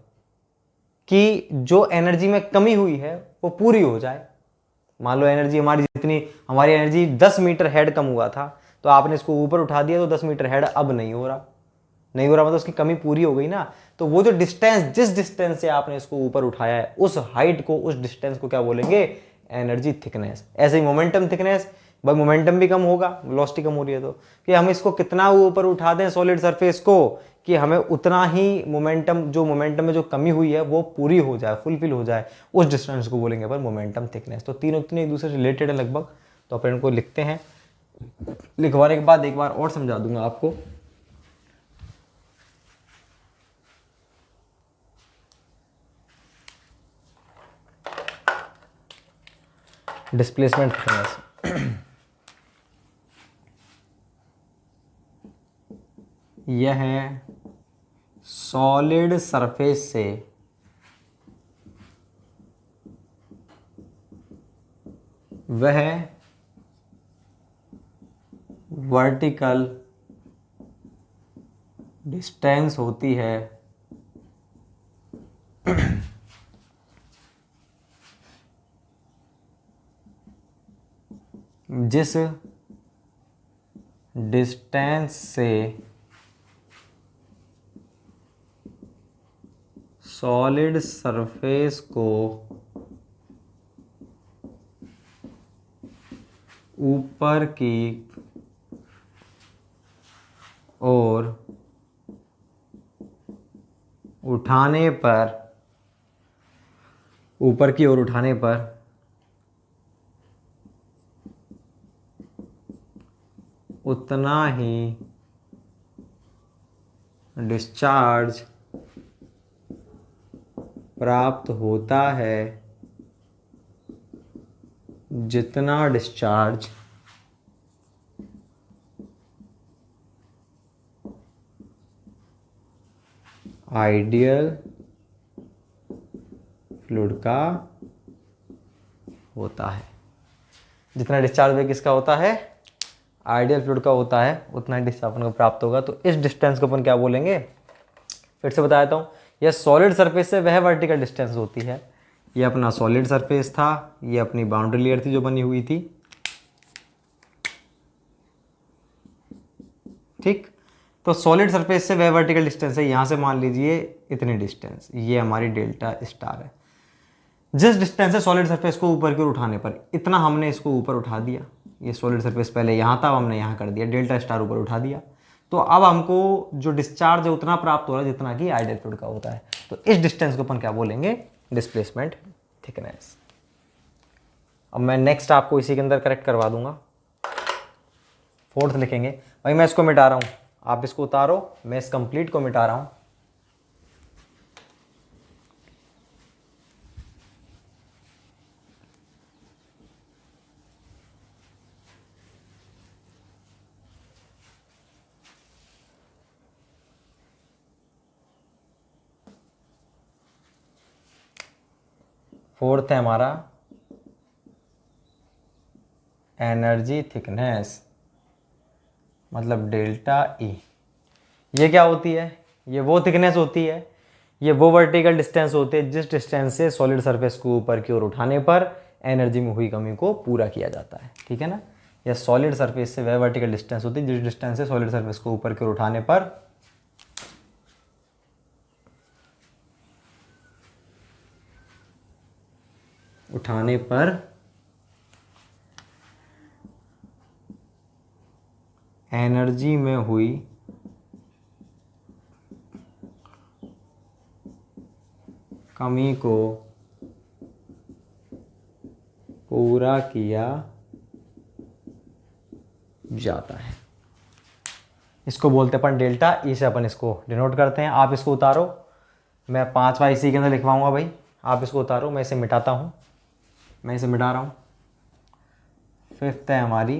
कि जो एनर्जी में कमी हुई है वो पूरी हो जाए। मान लो एनर्जी हमारी एनर्जी 10 मीटर हेड कम हुआ था, तो आपने इसको ऊपर उठा दिया तो 10 मीटर हेड अब नहीं हो रहा मतलब उसकी कमी पूरी हो गई ना। तो वो जो डिस्टेंस, जिस डिस्टेंस से आपने इसको ऊपर उठाया है, उस हाइट को, उस डिस्टेंस को क्या बोलेंगे? Energy thickness. ऐसे ही मोमेंटम थिकनेस, भाई मोमेंटम भी कम होगा, वेलोसिटी कम हो रही है तो, कि हम इसको कितना ऊपर उठा दें सॉलिड सरफेस को कि हमें उतना ही मोमेंटम में जो कमी हुई है वो पूरी हो जाए, फुलफिल हो जाए, उस डिस्टेंस को बोलेंगे अपन मोमेंटम थिकनेस। तो तीनों एक दूसरे से रिलेटेड है लगभग। तो अपन इनको लिखते हैं, लिखवाने के बाद एक बार और समझा दूंगा आपको। डिस्प्लेसमेंट थिकनेस यह है सॉलिड सरफेस से वह वर्टिकल डिस्टेंस होती है जिस डिस्टेंस से सॉलिड सरफेस को ऊपर की ओर उठाने पर उतना ही डिस्चार्ज प्राप्त होता है जितना डिस्चार्ज आइडियल फ्लूइड का होता है। जितना डिस्चार्ज वे किसका होता है? आइडियल फ्लूइड का होता है, उतना ही डिस्चार्ज अपन को प्राप्त होगा। तो इस डिस्टेंस को अपन क्या बोलेंगे? फिर से बता देता हूँ, यह सॉलिड सरफेस से वह वर्टिकल डिस्टेंस होती है। ये अपना सॉलिड सरफेस था, ये अपनी बाउंड्री लेयर थी जो बनी हुई थी, ठीक। तो सॉलिड सरफेस से वह वर्टिकल डिस्टेंस है, यहां से मान लीजिए इतनी डिस्टेंस, ये हमारी डेल्टा स्टार है। जिस डिस्टेंस है सॉलिड सरफेस को ऊपर की ओर उठाने पर, इतना हमने इसको ऊपर उठा दिया। ये सॉलिड सरफेस पहले यहाँ था, अब हमने यहाँ कर दिया, डेल्टा स्टार ऊपर उठा दिया। तो अब हमको जो डिस्चार्ज है उतना प्राप्त हो रहा है जितना कि आइडियल फ्लूइड का होता है। तो इस डिस्टेंस को अपन क्या बोलेंगे? Displacement thickness. अब मैं नेक्स्ट आपको इसी के अंदर करेक्ट करवा दूंगा। फोर्थ लिखेंगे, भाई मैं इसको मिटा रहा हूँ, आप इसको उतारो, मैं इस कंप्लीट को मिटा रहा हूँ। फोर्थ है हमारा एनर्जी थिकनेस, मतलब डेल्टा ई। ये क्या होती है? ये वो थिकनेस होती है, ये वो वर्टिकल डिस्टेंस होती है जिस डिस्टेंस से सॉलिड सरफेस को ऊपर की ओर उठाने पर एनर्जी में हुई कमी को पूरा किया जाता है, ठीक है ना। यह सॉलिड सरफेस से वह वर्टिकल डिस्टेंस होती है जिस डिस्टेंस से सॉलिड सरफेस को ऊपर की ओर उठाने पर एनर्जी में हुई कमी को पूरा किया जाता है। इसको बोलते हैं अपन डेल्टा ई, से अपन इसको डिनोट करते हैं। आप इसको उतारो, मैं 5वां इसी के अंदर लिखवाऊंगा भाई। आप इसको उतारो, मैं इसे मिटाता हूँ, मैं इसे मिटा रहा हूँ। फिफ्थ है हमारी,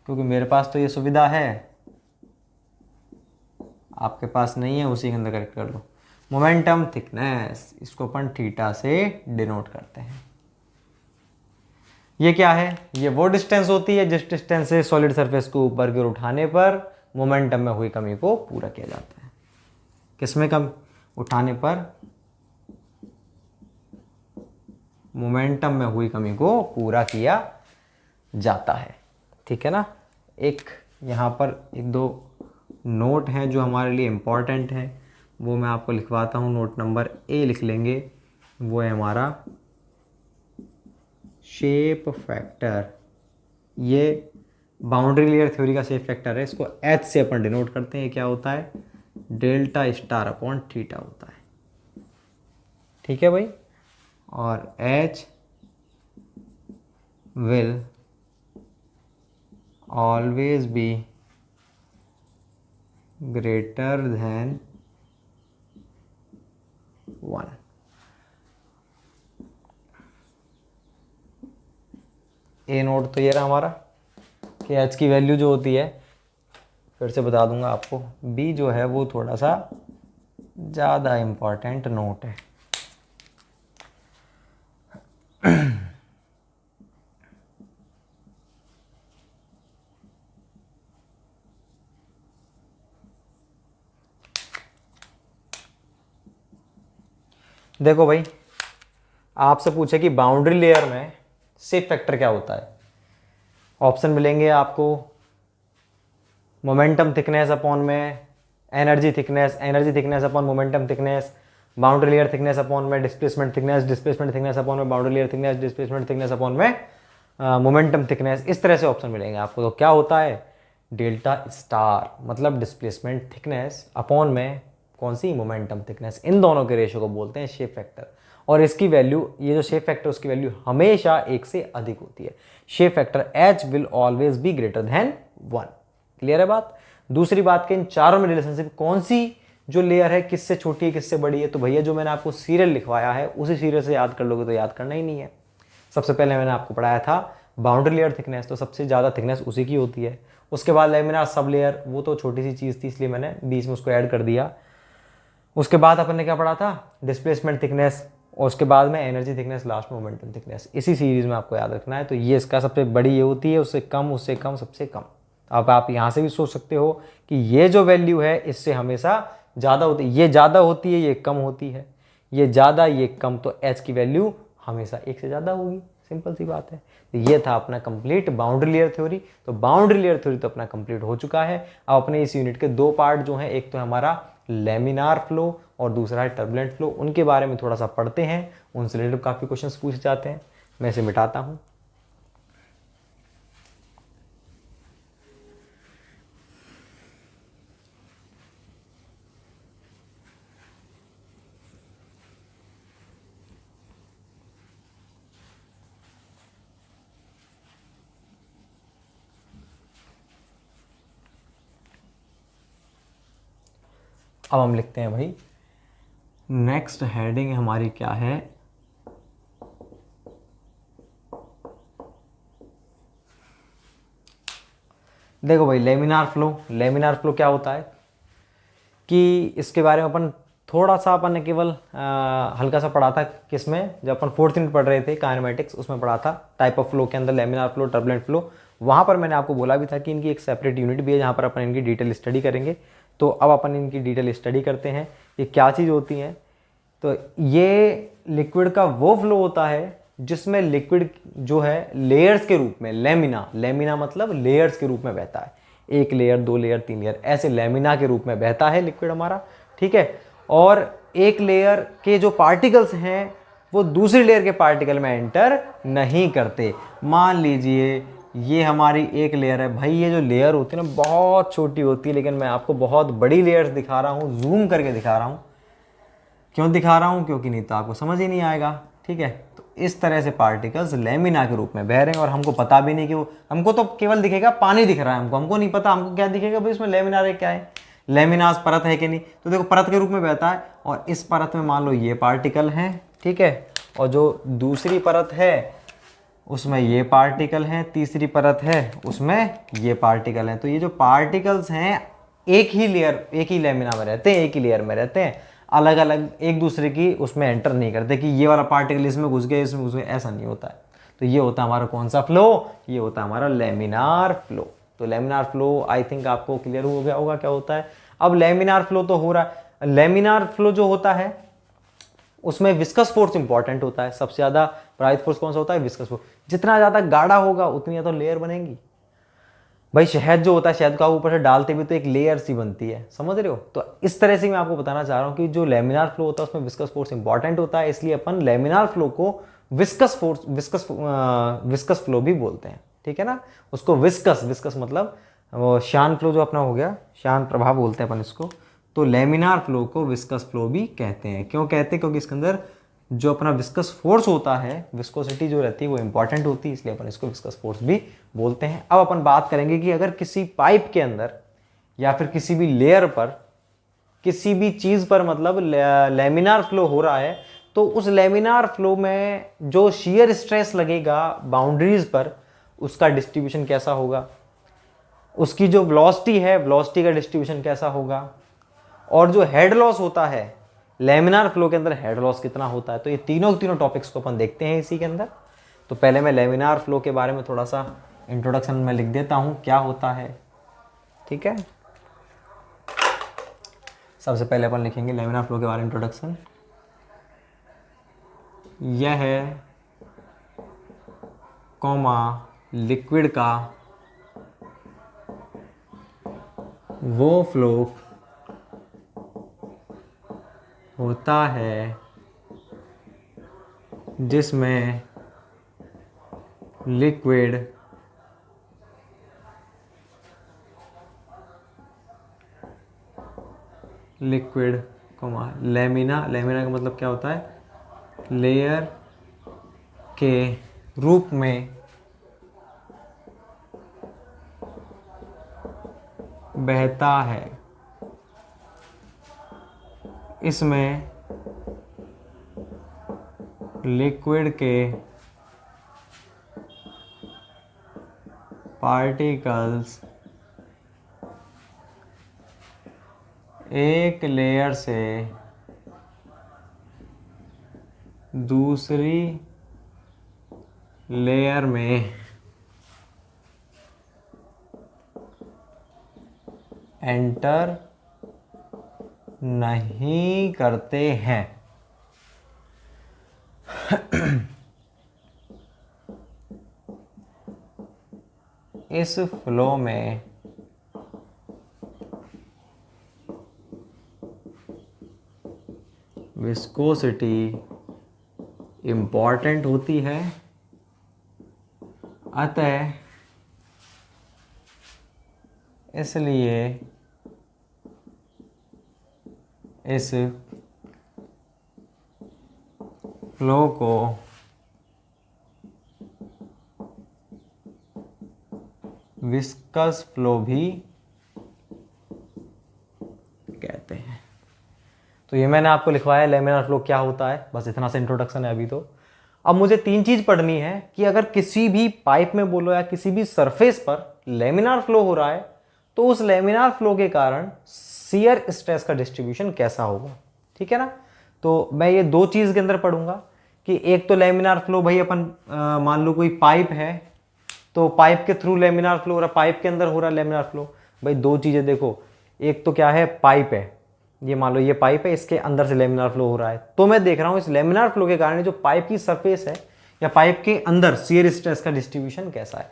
क्योंकि मेरे पास तो ये सुविधा है, आपके पास नहीं है उसी के अंदर करेक्ट कर लो। मोमेंटम थिकनेस, इसको अपन थीटा से डिनोट करते हैं। ये क्या है? ये वो डिस्टेंस होती है जिस डिस्टेंस से सॉलिड सरफेस को ऊपर की ओर उठाने पर मोमेंटम में हुई कमी को पूरा किया जाता है। किसमें कम? उठाने पर मोमेंटम में हुई कमी को पूरा किया जाता है। ठीक है ना। एक यहाँ पर एक दो नोट हैं जो हमारे लिए इम्पॉर्टेंट हैं, वो मैं आपको लिखवाता हूँ। नोट नंबर ए लिख लेंगे, वो है हमारा शेप फैक्टर। ये बाउंड्री लेयर थ्योरी का शेप फैक्टर है, इसको एच से अपन डिनोट करते हैं। ये क्या होता है? डेल्टा स्टार अपॉन थीटा होता है। ठीक है भाई। और H will always be greater than 1। A note तो ये रहा हमारा कि एच की वैल्यू जो होती है, फिर से बता दूंगा आपको, बी जो है वो थोड़ा सा ज़्यादा इम्पॉर्टेंट नोट है। देखो भाई, आपसे पूछे कि बाउंड्री लेयर में शेप फैक्टर क्या होता है। ऑप्शन मिलेंगे आपको, मोमेंटम थिकनेस अपॉन में energy thickness, energy thickness upon momentum thickness, boundary layer thickness upon में displacement thickness, displacement thickness upon में boundary layer thickness, displacement thickness upon में मोमेंटम थिकनेस। इस तरह से ऑप्शन मिलेंगे आपको। तो क्या होता है? डेल्टा स्टार मतलब डिस्प्लेसमेंट थिकनेस अपॉन में कौन सी? Momentum thickness. इन दोनों के रेशियो को बोलते हैं शेप फैक्टर। और इसकी वैल्यू, ये जो शेप फैक्टर उसकी वैल्यू हमेशा 1 से अधिक होती है। Shape factor H will always be greater than 1। Clear है बात? दूसरी बात कि इन चारों में रिलेशनशिप कौन सी जो लेयर है किससे छोटी है किससे बड़ी है? तो भैया जो मैंने आपको सीरियल लिखवाया है उसी सीरियल से याद कर लोगे तो याद करना ही नहीं है। सबसे पहले मैंने आपको पढ़ाया था बाउंड्री लेयर थिकनेस, तो सबसे ज़्यादा थिकनेस उसी की होती है। उसके बाद लेमिनार सब लेयर, वो तो छोटी सी चीज़ थी इसलिए मैंने बीच में उसको ऐड कर दिया। उसके बाद अपन ने क्या पढ़ा था? डिस्प्लेसमेंट थिकनेस, और उसके बाद में एनर्जी थिकनेस, लास्ट में मोमेंटम थिकनेस। इसी सीरीज में आपको याद रखना है। तो ये इसका सबसे बड़ी ये होती है, उससे कम, उससे कम, सबसे कम। अब आप यहाँ से भी सोच सकते हो कि ये जो वैल्यू है इससे हमेशा ज़्यादा होती है, ये ज़्यादा होती है, ये कम होती है, ये ज़्यादा ये कम, तो एच की वैल्यू हमेशा 1 से ज़्यादा होगी। सिंपल सी बात है। तो ये था अपना कंप्लीट बाउंड्री लेयर थ्योरी। तो बाउंड्री लेयर थ्योरी तो अपना कंप्लीट हो चुका है। अब अपने इस यूनिट के 2 पार्ट जो हैं, एक तो हमारा लेमिनार फ्लो और दूसरा है टर्बुलेंट फ्लो, उनके बारे में थोड़ा सा पढ़ते हैं। उनसे रिलेटेड काफ़ी क्वेश्चंस पूछे जाते हैं। मैं इसे मिटाता हूँ। अब हम लिखते हैं भाई, नेक्स्ट हेडिंग हमारी क्या है? देखो भाई, लेमिनार फ्लो। लेमिनार फ्लो क्या होता है कि इसके बारे में अपन थोड़ा सा, अपन ने केवल हल्का सा पढ़ा था। किसमें? जब अपन 4th यूनिट पढ़ रहे थे काइनेमेटिक्स, उसमें पढ़ा था टाइप ऑफ फ्लो के अंदर लेमिनार फ्लो, टर्बुलेंट फ्लो। वहाँ पर मैंने आपको बोला भी था कि इनकी एक सेपरेट यूनिट भी है जहाँ पर अपन इनकी डिटेल स्टडी करेंगे। तो अब अपन इनकी डिटेल स्टडी करते हैं, ये क्या चीज़ होती हैं। तो ये लिक्विड का वो फ्लो होता है जिसमें लिक्विड जो है लेयर्स के रूप में, लेमिना मतलब लेयर्स के रूप में बहता है। 1 लेयर, 2 लेयर, 3 लेयर, ऐसे लेमिना के रूप में बहता है लिक्विड हमारा। ठीक है। और एक लेयर के जो पार्टिकल्स हैं वो दूसरी लेयर के पार्टिकल में एंटर नहीं करते। मान लीजिए ये हमारी एक लेयर है भाई। ये जो लेयर होती है ना बहुत छोटी होती है, लेकिन मैं आपको बहुत बड़ी लेयर्स दिखा रहा हूँ, जूम करके दिखा रहा हूँ। क्यों दिखा रहा हूँ? क्योंकि नहीं तो आपको समझ ही नहीं आएगा। ठीक है। तो इस तरह से पार्टिकल्स लेमिना के रूप में बह रहे हैं और हमको पता भी नहीं कि वो, हमको तो केवल दिखेगा पानी दिख रहा है, हमको नहीं पता हमको क्या दिखेगा भाई इसमें लेमिनार है क्या है, लेमिनास परत है कि नहीं। तो देखो परत के रूप में बहता है और इस परत में मान लो ये पार्टिकल हैं। ठीक है। और जो दूसरी परत है उसमें ये पार्टिकल हैं, तीसरी परत है उसमें ये पार्टिकल हैं। तो ये जो पार्टिकल्स हैं एक ही लेमिना में रहते हैं, एक ही लेयर में रहते हैं, अलग अलग एक दूसरे की उसमें एंटर नहीं करते कि ये वाला पार्टिकल इसमें घुस गया इसमें घुस गया, ऐसा नहीं होता है। तो ये होता है हमारा कौन सा फ्लो, ये होता है हमारा लेमिनार फ्लो। तो लेमिनार फ्लो आई थिंक आपको क्लियर हो गया होगा क्या होता है। अब लेमिनार फ्लो तो हो रहा है, लेमिनार फ्लो जो होता है उसमें विस्कस फोर्स इंपॉर्टेंट होता है। सबसे ज्यादा प्रभावित फोर्स कौन सा होता है, विस्कस फोर्स। जितना ज्यादा गाढ़ा होगा उतनी ज्यादा लेयर बनेगी। भाई शहद जो होता है, शहद को आप ऊपर से डालते भी तो एक लेयर सी बनती है, समझ रहे हो। तो इस तरह से मैं आपको बताना चाह रहा हूँ कि जो लेमिनार फ्लो होता है उसमें विस्कस फोर्स इंपॉर्टेंट होता है, इसलिए अपन लेमिनार फ्लो को विस्कस फ्लो भी बोलते हैं, ठीक है ना। उसको विस्कस मतलब वो शान फ्लो जो अपना हो गया, शान प्रभाव बोलते हैं अपन इसको। तो लेमिनार फ्लो को विस्कस फ्लो भी कहते हैं। क्यों कहते हैं, क्योंकि इसके अंदर जो अपना विस्कस फोर्स होता है, विस्कोसिटी जो रहती है वो इंपॉर्टेंट होती है, इसलिए अपन इसको विस्कस फोर्स भी बोलते हैं। अब अपन बात करेंगे कि अगर किसी पाइप के अंदर या फिर किसी भी लेयर पर, किसी भी चीज पर मतलब लेमिनार फ्लो हो रहा है, तो उस लेमिनार फ्लो में जो शियर स्ट्रेस लगेगा बाउंड्रीज पर, उसका डिस्ट्रीब्यूशन कैसा होगा, उसकी जो वेलोसिटी है, वेलोसिटी का डिस्ट्रीब्यूशन कैसा होगा, और जो हेड लॉस होता है लेमिनार फ्लो के अंदर, हेड लॉस कितना होता है। तो ये तीनों टॉपिक्स को अपन देखते हैं इसी के अंदर। तो पहले मैं लेमिनार फ्लो के बारे में थोड़ा सा इंट्रोडक्शन में लिख देता हूं क्या होता है, ठीक है। सबसे पहले अपन लिखेंगे लेमिनार फ्लो के बारे में इंट्रोडक्शन। यह है कॉमा लिक्विड का वो फ्लो होता है जिसमें लिक्विड लेमिना का मतलब क्या होता है, लेयर के रूप में बहता है। इसमें लिक्विड के पार्टिकल्स एक लेयर से दूसरी लेयर में एंटर नहीं करते हैं। इस फ्लो में विस्कोसिटी इंपॉर्टेंट होती है, अतः इसलिए इस फ्लो को विस्कस फ्लो भी कहते हैं। तो ये मैंने आपको लिखवाया लेमिनार फ्लो क्या होता है, बस इतना सा इंट्रोडक्शन है अभी। तो अब मुझे तीन चीज पढ़नी है कि अगर किसी भी पाइप में बोलो या किसी भी सरफेस पर लेमिनार फ्लो हो रहा है, तो उस लेमिनार फ्लो के कारण शियर स्ट्रेस का डिस्ट्रीब्यूशन कैसा होगा, ठीक है ना। तो मैं ये दो चीज के अंदर पढ़ूंगा कि एक तो लेमिनार फ्लो, भाई अपन मान लो कोई पाइप है, तो पाइप के थ्रू लेमिनार फ्लो हो रहा है, पाइप के अंदर हो रहा है लेमिनार फ्लो। भाई दो चीजें देखो, एक तो क्या है, पाइप है, ये मान लो ये पाइप है, इसके अंदर से लेमिनार फ्लो हो रहा है, तो मैं देख रहा हूं इस लेमिनार फ्लो के कारण जो पाइप की सरफेस है या पाइप के अंदर शियर स्ट्रेस का डिस्ट्रीब्यूशन कैसा है।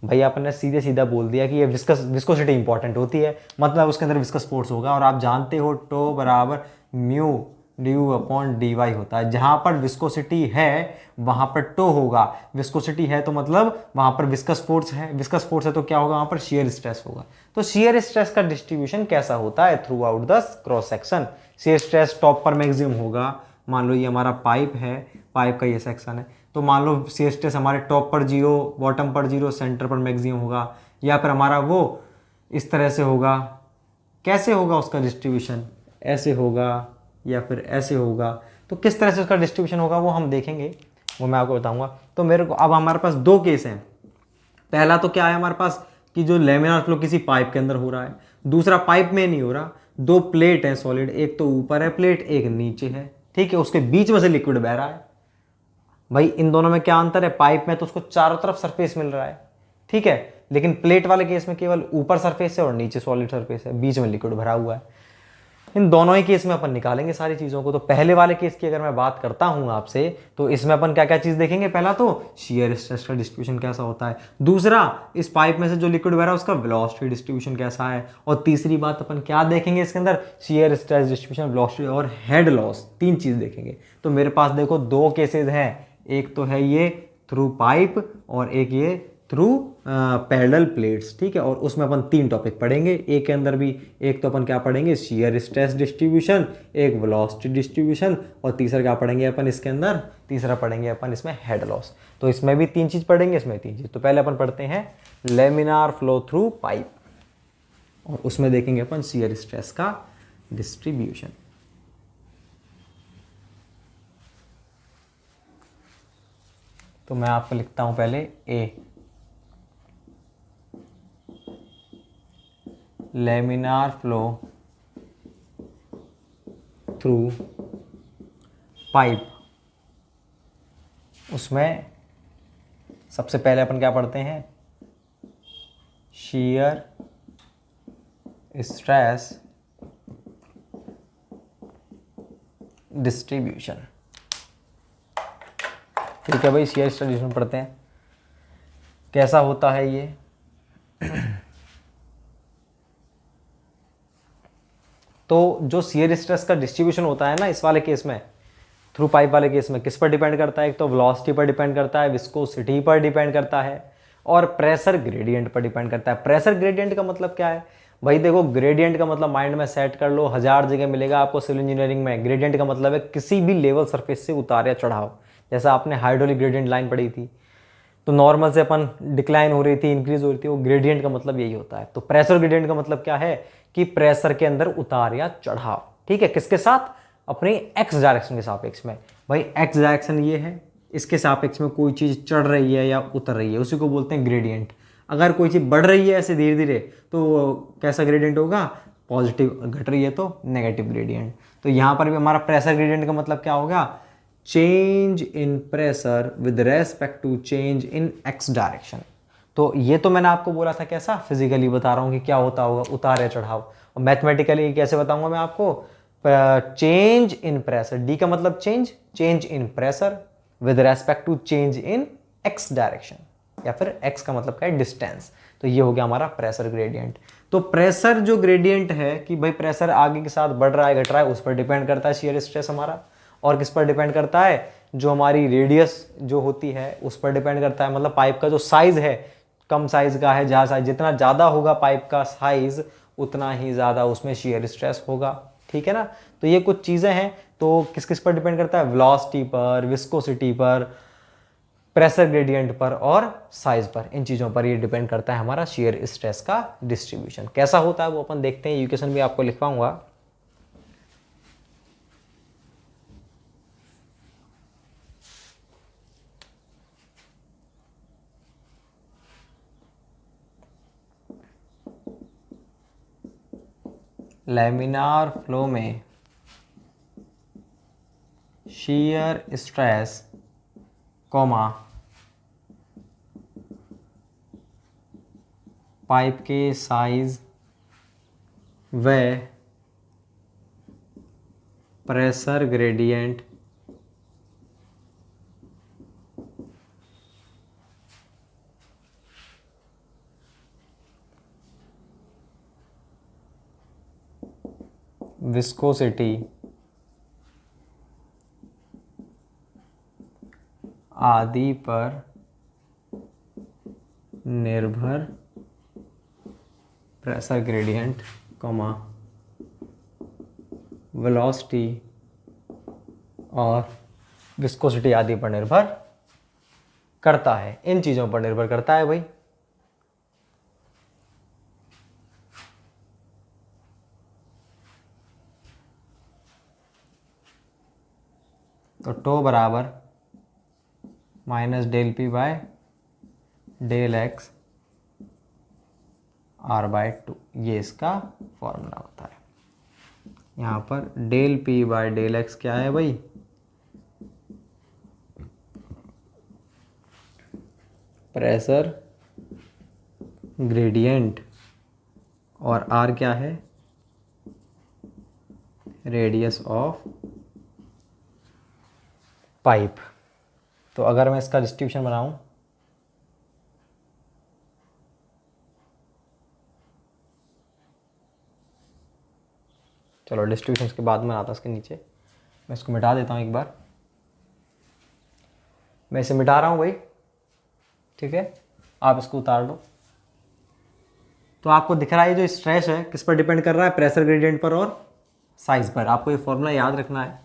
भैया अपन ने सीधे सीधा बोल दिया कि ये विस्कोसिटी इंपॉर्टेंट होती है, मतलब उसके अंदर विस्कस फोर्स होगा, और आप जानते हो टो बराबर mu du upon d y होता है। जहां पर विस्कोसिटी है वहां पर टो होगा, विस्कोसिटी है तो मतलब वहां पर विस्कस फोर्स है तो क्या होगा, वहां पर शियर स्ट्रेस होगा। तो शियर स्ट्रेस का डिस्ट्रीब्यूशन कैसा होता है through out the cross section. Shear stress top पर मैक्सिमम होगा, मान लो ये हमारा पाइप है, पाइप का ये सेक्शन है, तो मान लो शियर स्ट्रेस हमारे टॉप पर 0, बॉटम पर 0, सेंटर पर मैक्सिमम होगा, या फिर हमारा वो इस तरह से होगा। कैसे होगा उसका डिस्ट्रीब्यूशन, ऐसे होगा या फिर ऐसे होगा। तो किस तरह से उसका डिस्ट्रीब्यूशन होगा वो हम देखेंगे, वो मैं आपको बताऊंगा। तो मेरे को अब हमारे पास दो केस हैं। पहला तो क्या है हमारे पास कि जो लेमिनार फ्लो किसी पाइप के अंदर हो रहा है, दूसरा पाइप में नहीं हो रहा, दो प्लेट है सॉलिड, एक तो ऊपर है प्लेट, एक नीचे है, ठीक है, उसके बीच में से लिक्विड बह रहा है। भाई इन दोनों में क्या अंतर है, पाइप में तो उसको चारों तरफ सरफेस मिल रहा है, ठीक है, लेकिन प्लेट वाले केस में केवल ऊपर सरफेस है और नीचे सॉलिड सरफेस है, बीच में लिक्विड भरा हुआ है। इन दोनों ही केस में अपन निकालेंगे सारी चीज़ों को। तो पहले वाले केस की अगर मैं बात करता हूं आपसे, तो इसमें अपन क्या क्या चीज़ देखेंगे, पहला तो शियर स्ट्रेस का डिस्ट्रीब्यूशन कैसा होता है, दूसरा इस पाइप में से जो लिक्विड बह रहा है उसका वेलोसिटी डिस्ट्रीब्यूशन कैसा है, और तीसरी बात अपन क्या देखेंगे इसके अंदर, शियर स्ट्रेस डिस्ट्रीब्यूशन, वेलोसिटी और हेड लॉस, तीन चीज़ देखेंगे। तो मेरे पास देखो दो केसेज हैं, एक तो है ये थ्रू पाइप और एक ये थ्रू पैरेलल प्लेट्स, ठीक है, और उसमें अपन तीन टॉपिक पढ़ेंगे। एक के अंदर भी एक तो अपन क्या पढ़ेंगे, शियर स्ट्रेस डिस्ट्रीब्यूशन, एक वेलोसिटी डिस्ट्रीब्यूशन, और तीसरा क्या पढ़ेंगे अपन इसके अंदर, तीसरा पढ़ेंगे अपन इसमें हेड लॉस। तो इसमें भी तीन चीज़ पढ़ेंगे, इसमें तीन चीज़। तो पहले अपन पढ़ते हैं लेमिनार फ्लो थ्रू पाइप, और उसमें देखेंगे अपन शियर स्ट्रेस का डिस्ट्रीब्यूशन। तो मैं आपको लिखता हूं पहले ए, लेमिनार फ्लो थ्रू पाइप। उसमें सबसे पहले अपन क्या पढ़ते हैं, शियर स्ट्रेस डिस्ट्रीब्यूशन, ठीक है भाई, शियर स्ट्रेस डिस्ट्रीब्यूशन पढ़ते हैं, कैसा होता है ये। तो जो शियर स्ट्रेस का डिस्ट्रीब्यूशन होता है ना इस वाले केस में, थ्रू पाइप वाले केस में, किस पर डिपेंड करता है, एक तो वेलोसिटी पर डिपेंड करता है, विस्कोसिटी पर डिपेंड करता है, और प्रेशर ग्रेडियंट पर डिपेंड करता है। प्रेशर ग्रेडियंट का मतलब क्या है भाई, देखो ग्रेडियंट का मतलब माइंड में सेट कर लो, 1000 जगह मिलेगा आपको सिविल इंजीनियरिंग में। ग्रेडियंट का मतलब है किसी भी लेवल सरफेस से उतार या चढ़ाव, जैसा आपने हाइड्रोलिक ग्रेडियंट लाइन पढ़ी थी, तो नॉर्मल से अपन डिक्लाइन हो रही थी, इंक्रीज हो रही थी, वो ग्रेडियंट का मतलब यही होता है। तो प्रेशर ग्रेडियंट का मतलब क्या है कि प्रेशर के अंदर उतार या चढ़ाव, ठीक है, किसके साथ, अपनी एक्स डायरेक्शन के सापेक्ष में। भाई एक्स डायरेक्शन ये है, इसके सापेक्ष में कोई चीज़ चढ़ रही है या उतर रही है, उसी को बोलते हैं ग्रेडियंट। अगर कोई चीज़ बढ़ रही है ऐसे धीरे धीरे, तो कैसा ग्रेडियंट होगा, पॉजिटिव, घट रही है तो नेगेटिव ग्रेडियंट। तो यहाँ पर भी हमारा प्रेशर ग्रेडियंट का मतलब क्या होगा, change in pressure with respect to change in x direction. तो ये तो मैंने आपको बोला था कैसा, फिजिकली बता रहा हूँ कि क्या होता होगा, उतार या चढ़ाव। और मैथमेटिकली कैसे बताऊंगा मैं आपको, चेंज इन प्रेशर, डी का मतलब change, change in pressure with respect to change in x direction, या फिर एक्स का मतलब क्या है, डिस्टेंस। तो ये हो गया हमारा प्रेशर ग्रेडियंट। तो प्रेशर जो ग्रेडियंट है कि भाई प्रेशर आगे के साथ बढ़ रहा है घट रहा है, उस पर डिपेंड करता है शियर स्ट्रेस हमारा। और किस पर डिपेंड करता है, जो हमारी रेडियस जो होती है उस पर डिपेंड करता है, मतलब पाइप का जो साइज है, कम साइज का है, जहाँ साइज जितना ज़्यादा होगा पाइप का साइज, उतना ही ज़्यादा उसमें शियर स्ट्रेस होगा, ठीक है ना। तो ये कुछ चीज़ें हैं। तो किस किस पर डिपेंड करता है, वेलोसिटी पर, विस्कोसिटी पर, प्रेशर ग्रेडियंट पर और साइज पर, इन चीज़ों पर ये डिपेंड करता है हमारा शियर स्ट्रेस का डिस्ट्रीब्यूशन। कैसा होता है वो अपन देखते हैं, इक्वेशन भी आपको लिखवाऊंगा। लैमिनार फ्लो में शियर स्ट्रेस कॉमा पाइप के साइज व प्रेशर ग्रेडियंट विस्कोसिटी आदि पर निर्भर प्रेशर ग्रेडियंट कॉमा वेलोसिटी और विस्कोसिटी आदि पर निर्भर करता है, इन चीज़ों पर निर्भर करता है भाई। तो टो बराबर minus del p by del x r/2, ये इसका फॉर्मूला होता है। यहाँ पर del p by del x क्या है भाई, प्रेशर ग्रेडियंट, और आर क्या है, रेडियस ऑफ पाइप। तो अगर मैं इसका डिस्ट्रीब्यूशन बनाऊं, चलो डिस्ट्रीब्यूशन के बाद में आता इसके नीचे, मैं इसको मिटा देता हूँ एक बार, मैं इसे मिटा रहा हूँ भाई, ठीक है, आप इसको उतार लो। तो आपको दिख रहा है जो स्ट्रेस है किस पर डिपेंड कर रहा है, प्रेशर ग्रेडियंट पर और साइज पर। आपको ये फॉर्मूला याद रखना है।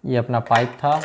ये अपना पाइप था,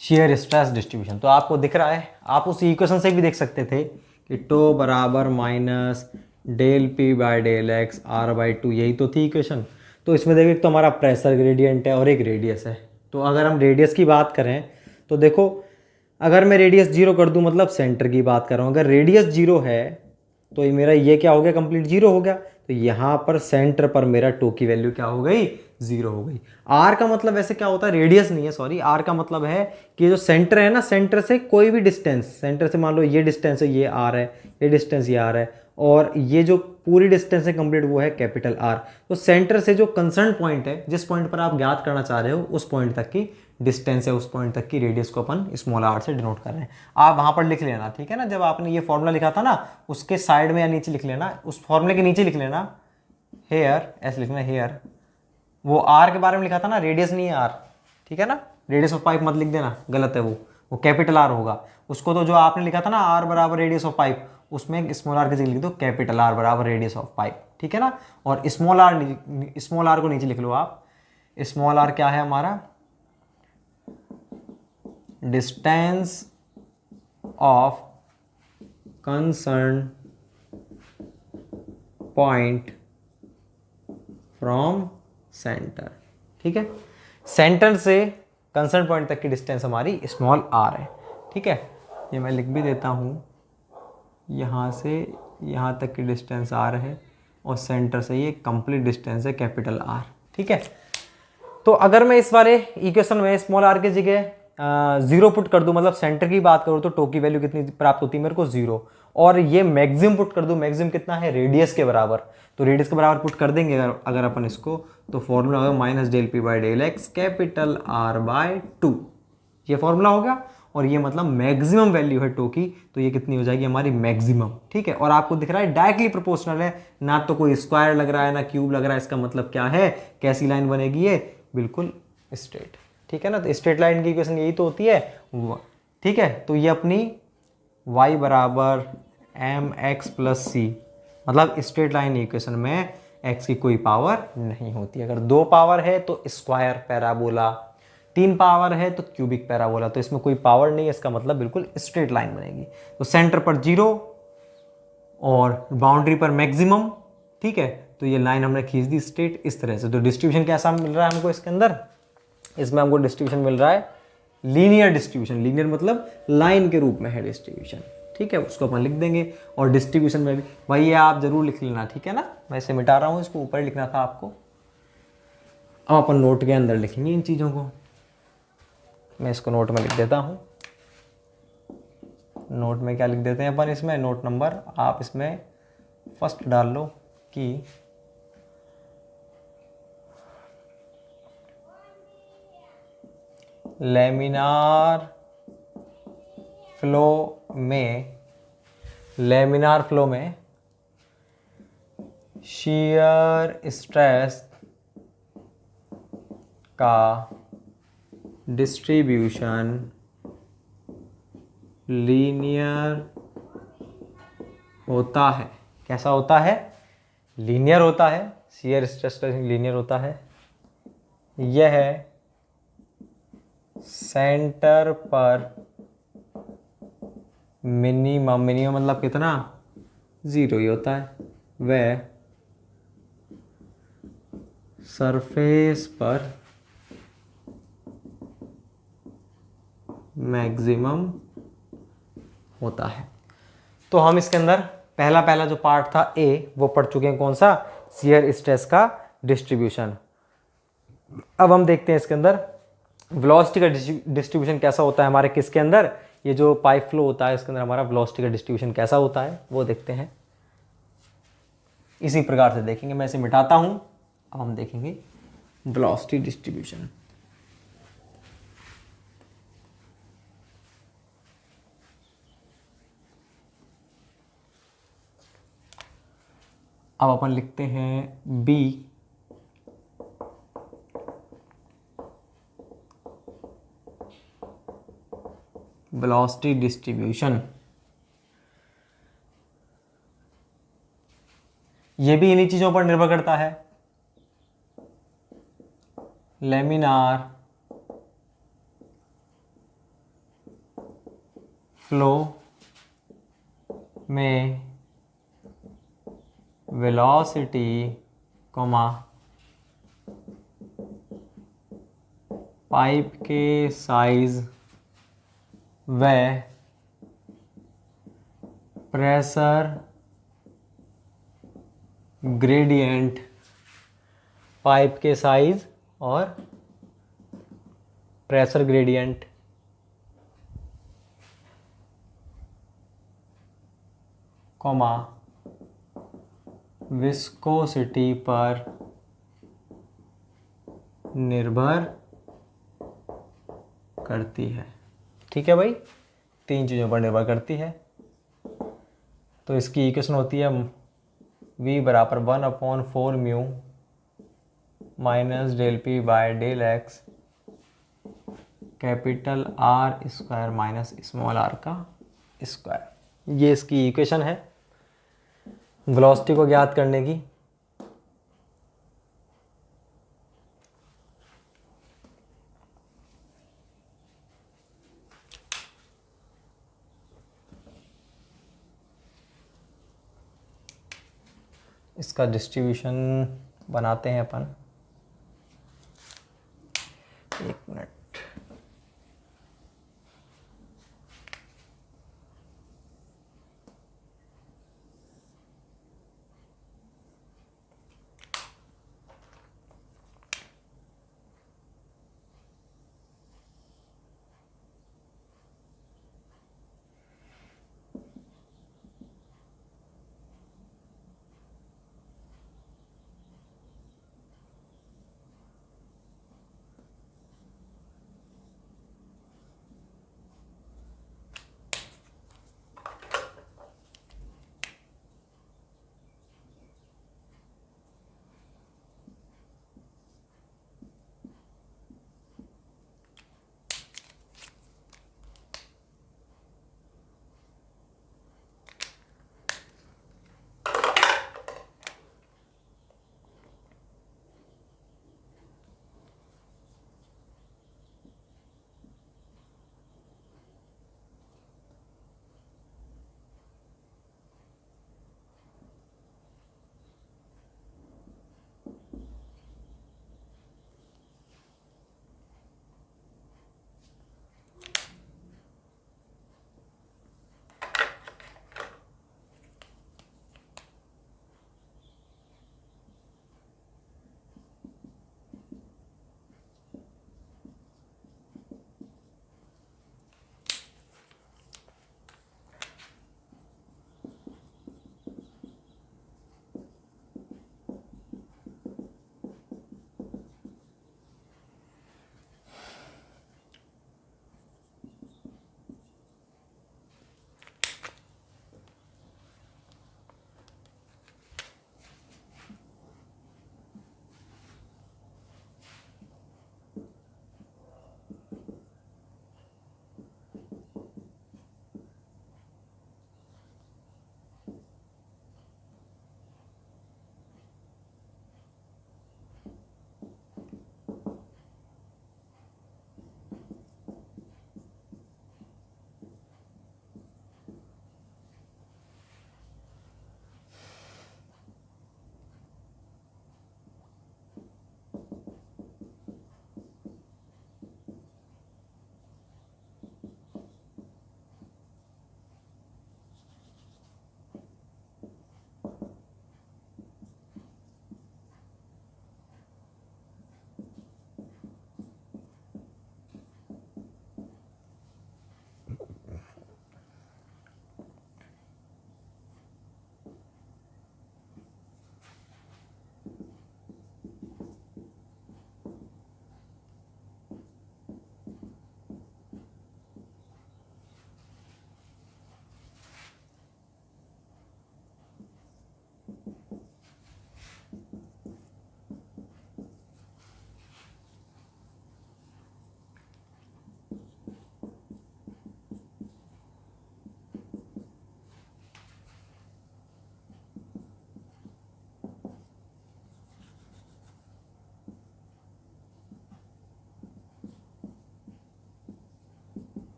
शेयर स्ट्रेस डिस्ट्रीब्यूशन। तो आपको दिख रहा है, आप उस इक्वेशन से भी देख सकते थे कि टो बराबर minus del p by del x r/2, यही तो थी इक्वेशन। तो इसमें देखिए तो हमारा प्रेशर ग्रेडियंट है और एक रेडियस है। तो अगर हम रेडियस की बात करें तो देखो, अगर मैं रेडियस 0 कर दूं मतलब सेंटर की बात कर रहा हूँ, अगर रेडियस 0 है तो ये मेरा ये क्या हो गया, कंप्लीट 0 हो गया। तो यहाँ पर सेंटर पर मेरा टो की वैल्यू क्या हो गई, 0 हो गई। आर का मतलब वैसे क्या होता है, रेडियस नहीं है, सॉरी, आर का मतलब है कि जो सेंटर है ना, सेंटर से कोई भी डिस्टेंस, सेंटर से मान लो ये डिस्टेंस है, ये आर है, ये डिस्टेंस ये आर है, और ये जो पूरी डिस्टेंस है कंप्लीट वो है कैपिटल आर। तो सेंटर से जो कंसर्न पॉइंट है, जिस पॉइंट पर आप ज्ञात करना चाह रहे हो, उस पॉइंट तक की डिस्टेंस है, उस पॉइंट तक की रेडियस को अपन स्मॉल आर से डिनोट कर रहे हैं। आप वहां पर लिख लेना, ठीक है ना, जब आपने ये फॉर्मूला लिखा था ना, उसके साइड में या नीचे लिख लेना, उस फॉर्मूले के नीचे लिख लेना हेयर, ऐसे लिखना हेयर, वो आर के बारे में लिखा था ना, रेडियस नहीं है आर, ठीक है ना, रेडियस ऑफ पाइप मत लिख देना, गलत है वो कैपिटल आर होगा। उसको तो जो आपने लिखा था ना आर बराबर रेडियस ऑफ पाइप, उसमें स्मॉल आर की जगह लिख दो कैपिटल आर बराबर रेडियस ऑफ पाइप, ठीक है ना। और स्मॉल आर को नीचे लिख लो आप, स्मॉल आर क्या है हमारा, distance of concern point from centre, ठीक है, सेंटर से कंसर्न पॉइंट तक की डिस्टेंस हमारी स्मॉल आर है, ठीक है। ये मैं लिख भी देता हूँ, यहाँ से यहाँ तक की डिस्टेंस आर है और सेंटर से ये कंप्लीट डिस्टेंस है कैपिटल आर, ठीक है। तो अगर मैं इस वाले इक्वेशन में स्मॉल आर की जगह 0 पुट कर दूं, मतलब सेंटर की बात करूं, तो टो की वैल्यू कितनी प्राप्त होती है मेरे को, 0। और ये मैक्सिमम पुट कर दूं, मैक्सिमम कितना है, रेडियस के बराबर, तो रेडियस के बराबर पुट कर देंगे अगर अपन इसको, तो फॉर्मूला होगा minus del p by del x capital R by 2, ये फॉर्मूला होगा। और ये मतलब मैक्सिमम वैल्यू है टो की, तो ये कितनी हो जाएगी हमारी मैक्सिमम, ठीक है। और आपको दिख रहा है डायरेक्टली प्रोपोर्शनल है, ना तो कोई स्क्वायर लग रहा है ना क्यूब लग रहा है। इसका मतलब क्या है, कैसी लाइन बनेगी ये, बिल्कुल स्ट्रेट, ठीक है ना। तो स्ट्रेट लाइन की इक्वेशन यही तो होती है, ठीक है। तो ये अपनी y बराबर एम एक्स प्लस सी, मतलब स्ट्रेट लाइन इक्वेशन में x की कोई पावर नहीं होती। अगर 2 पावर है तो स्क्वायर पैराबोला, 3 पावर है तो क्यूबिक पैराबोला, तो इसमें कोई पावर नहीं है, इसका मतलब बिल्कुल स्ट्रेट लाइन बनेगी। तो सेंटर पर 0 और बाउंड्री पर मैक्सिमम ठीक है, तो ये लाइन हमने खींच दी स्ट्रेट इस तरह से। तो डिस्ट्रीब्यूशन कैसा मिल रहा है हमको इसके अंदर, इसमें हमको डिस्ट्रीब्यूशन मिल रहा है लीनियर डिस्ट्रीब्यूशन। लीनियर मतलब लाइन के रूप में है डिस्ट्रीब्यूशन, ठीक है, उसको अपन लिख देंगे। और डिस्ट्रीब्यूशन में भी भाई ये आप जरूर लिख लेना, ठीक है ना, मैं इसे मिटा रहा हूँ, इसको ऊपर लिखना था आपको। अब अपन नोट के अंदर लिखेंगे इन चीज़ों को, मैं इसको नोट में लिख देता हूँ। नोट में क्या लिख देते हैं अपन, इसमें नोट नंबर आप इसमें फर्स्ट डाल लो कि लेमिनार फ्लो में शियर स्ट्रेस का डिस्ट्रीब्यूशन लीनियर होता है। कैसा होता है, लीनियर होता है। शियर स्ट्रेस लीनियर होता है। यह सेंटर पर मिनिमम मतलब कितना, 0 ही होता है। वह सरफेस पर मैक्सिमम होता है। तो हम इसके अंदर पहला जो पार्ट था ए वो पढ़ चुके हैं, कौन सा, शियर स्ट्रेस का डिस्ट्रीब्यूशन। अब हम देखते हैं इसके अंदर वेलोसिटी का डिस्ट्रीब्यूशन कैसा होता है हमारे किसके अंदर, ये जो पाइप फ्लो होता है इसके अंदर हमारा वेलोसिटी का डिस्ट्रीब्यूशन कैसा होता है वो देखते हैं। इसी प्रकार से देखेंगे, मैं इसे मिटाता हूं। अब हम देखेंगे वेलोसिटी डिस्ट्रीब्यूशन। अब अपन लिखते हैं बी वेलोसिटी डिस्ट्रीब्यूशन। ये भी इन्हीं चीजों पर निर्भर करता है। लेमिनार फ्लो में वेलोसिटी पाइप के साइज व प्रेशर ग्रेडियंट, पाइप के साइज और प्रेशर ग्रेडियंट कॉमा विस्कोसिटी पर निर्भर करती है। ठीक है भाई, 3 चीज़ों पर निर्भर करती है। तो इसकी इक्वेशन होती है v बराबर 1/4 mu minus del p by del x capital R square minus small r का स्क्वायर। ये इसकी इक्वेशन है वेलोसिटी को ज्ञात करने की। इसका डिस्ट्रीब्यूशन बनाते हैं अपन, 1 मिनट।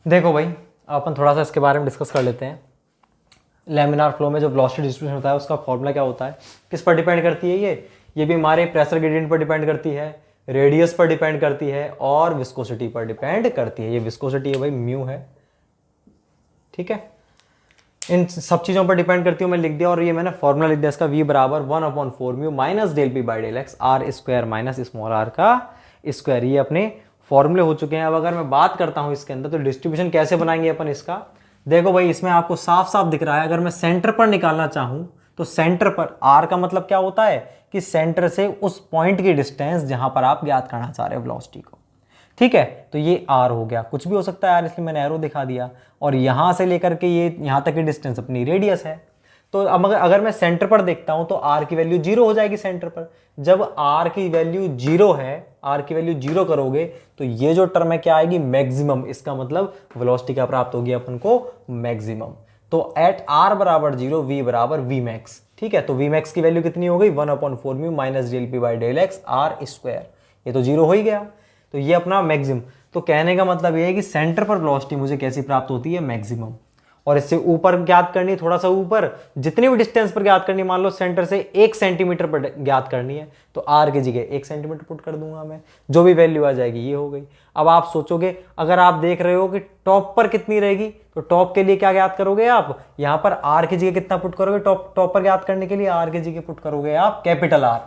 देखो भाई, अपन थोड़ा सा इसके बारे में डिस्कस कर लेते हैं। लैमिनार फ्लो में जो वेलोसिटी डिस्ट्रीब्यूशन होता है उसका फॉर्मूला क्या होता है, किस पर डिपेंड करती है ये भी हमारे प्रेशर ग्रेडियंट पर डिपेंड करती है, रेडियस पर डिपेंड करती है और विस्कोसिटी पर डिपेंड करती है। ये विस्कोसिटी है भाई, म्यू है, ठीक है। इन सब चीज़ों पर डिपेंड करती हूँ, मैं लिख दिया, और ये मैंने फॉर्मूला लिख दिया इसका, v बराबर 1/4 mu minus del p by del x are square minus small r का स्क्वायर। ये अपने फॉर्मूले हो चुके हैं। अब अगर मैं बात करता हूँ इसके अंदर तो डिस्ट्रीब्यूशन कैसे बनाएंगे अपन इसका, देखो भाई इसमें आपको साफ साफ दिख रहा है। अगर मैं सेंटर पर निकालना चाहूँ तो सेंटर पर आर का मतलब क्या होता है कि सेंटर से उस पॉइंट की डिस्टेंस जहां पर आप ज्ञात करना चाह रहे हो वेलोसिटी को, ठीक है। तो ये आर हो गया, कुछ भी हो सकता है यार, इसलिए मैंने एरो दिखा दिया। और यहां से लेकर के ये यहां तक की डिस्टेंस अपनी रेडियस है। तो अब अगर मैं सेंटर पर देखता हूं तो आर की वैल्यू 0 हो जाएगी सेंटर पर। जब आर की वैल्यू 0 है, आर की वैल्यू 0 करोगे तो ये जो टर्म है क्या आएगी, मैक्सिमम। इसका मतलब वेलोसिटी क्या प्राप्त होगी अपन को, मैक्सिमम। तो एट आर बराबर 0 वी बराबर वी मैक्स, ठीक है। तो वी मैक्स की वैल्यू कितनी हो गई, 1/4 mu minus del p by del x are square. ये तो 0 हो ही गया, तो ये अपना मैक्सिमम। तो कहने का मतलब ये है कि सेंटर पर वेलोसिटी मुझे कैसी प्राप्त होती है, मैक्सिमम। और इससे ऊपर ज्ञात करनी, थोड़ा सा ऊपर जितनी भी डिस्टेंस पर ज्ञात करनी, मान लो सेंटर से 1 सेंटीमीटर पर ज्ञात करनी है तो आर की जगह 1 सेंटीमीटर पुट कर दूंगा मैं, जो भी वैल्यू आ जाएगी ये हो गई। अब आप सोचोगे, अगर आप देख रहे हो कि टॉप पर कितनी रहेगी तो टॉप के लिए क्या ज्ञात करोगे आप, यहां पर आर की जगह कितना पुट करोगे, टॉप पर ज्ञात करने के लिए आर की जगह पुट करोगे आप कैपिटल आर,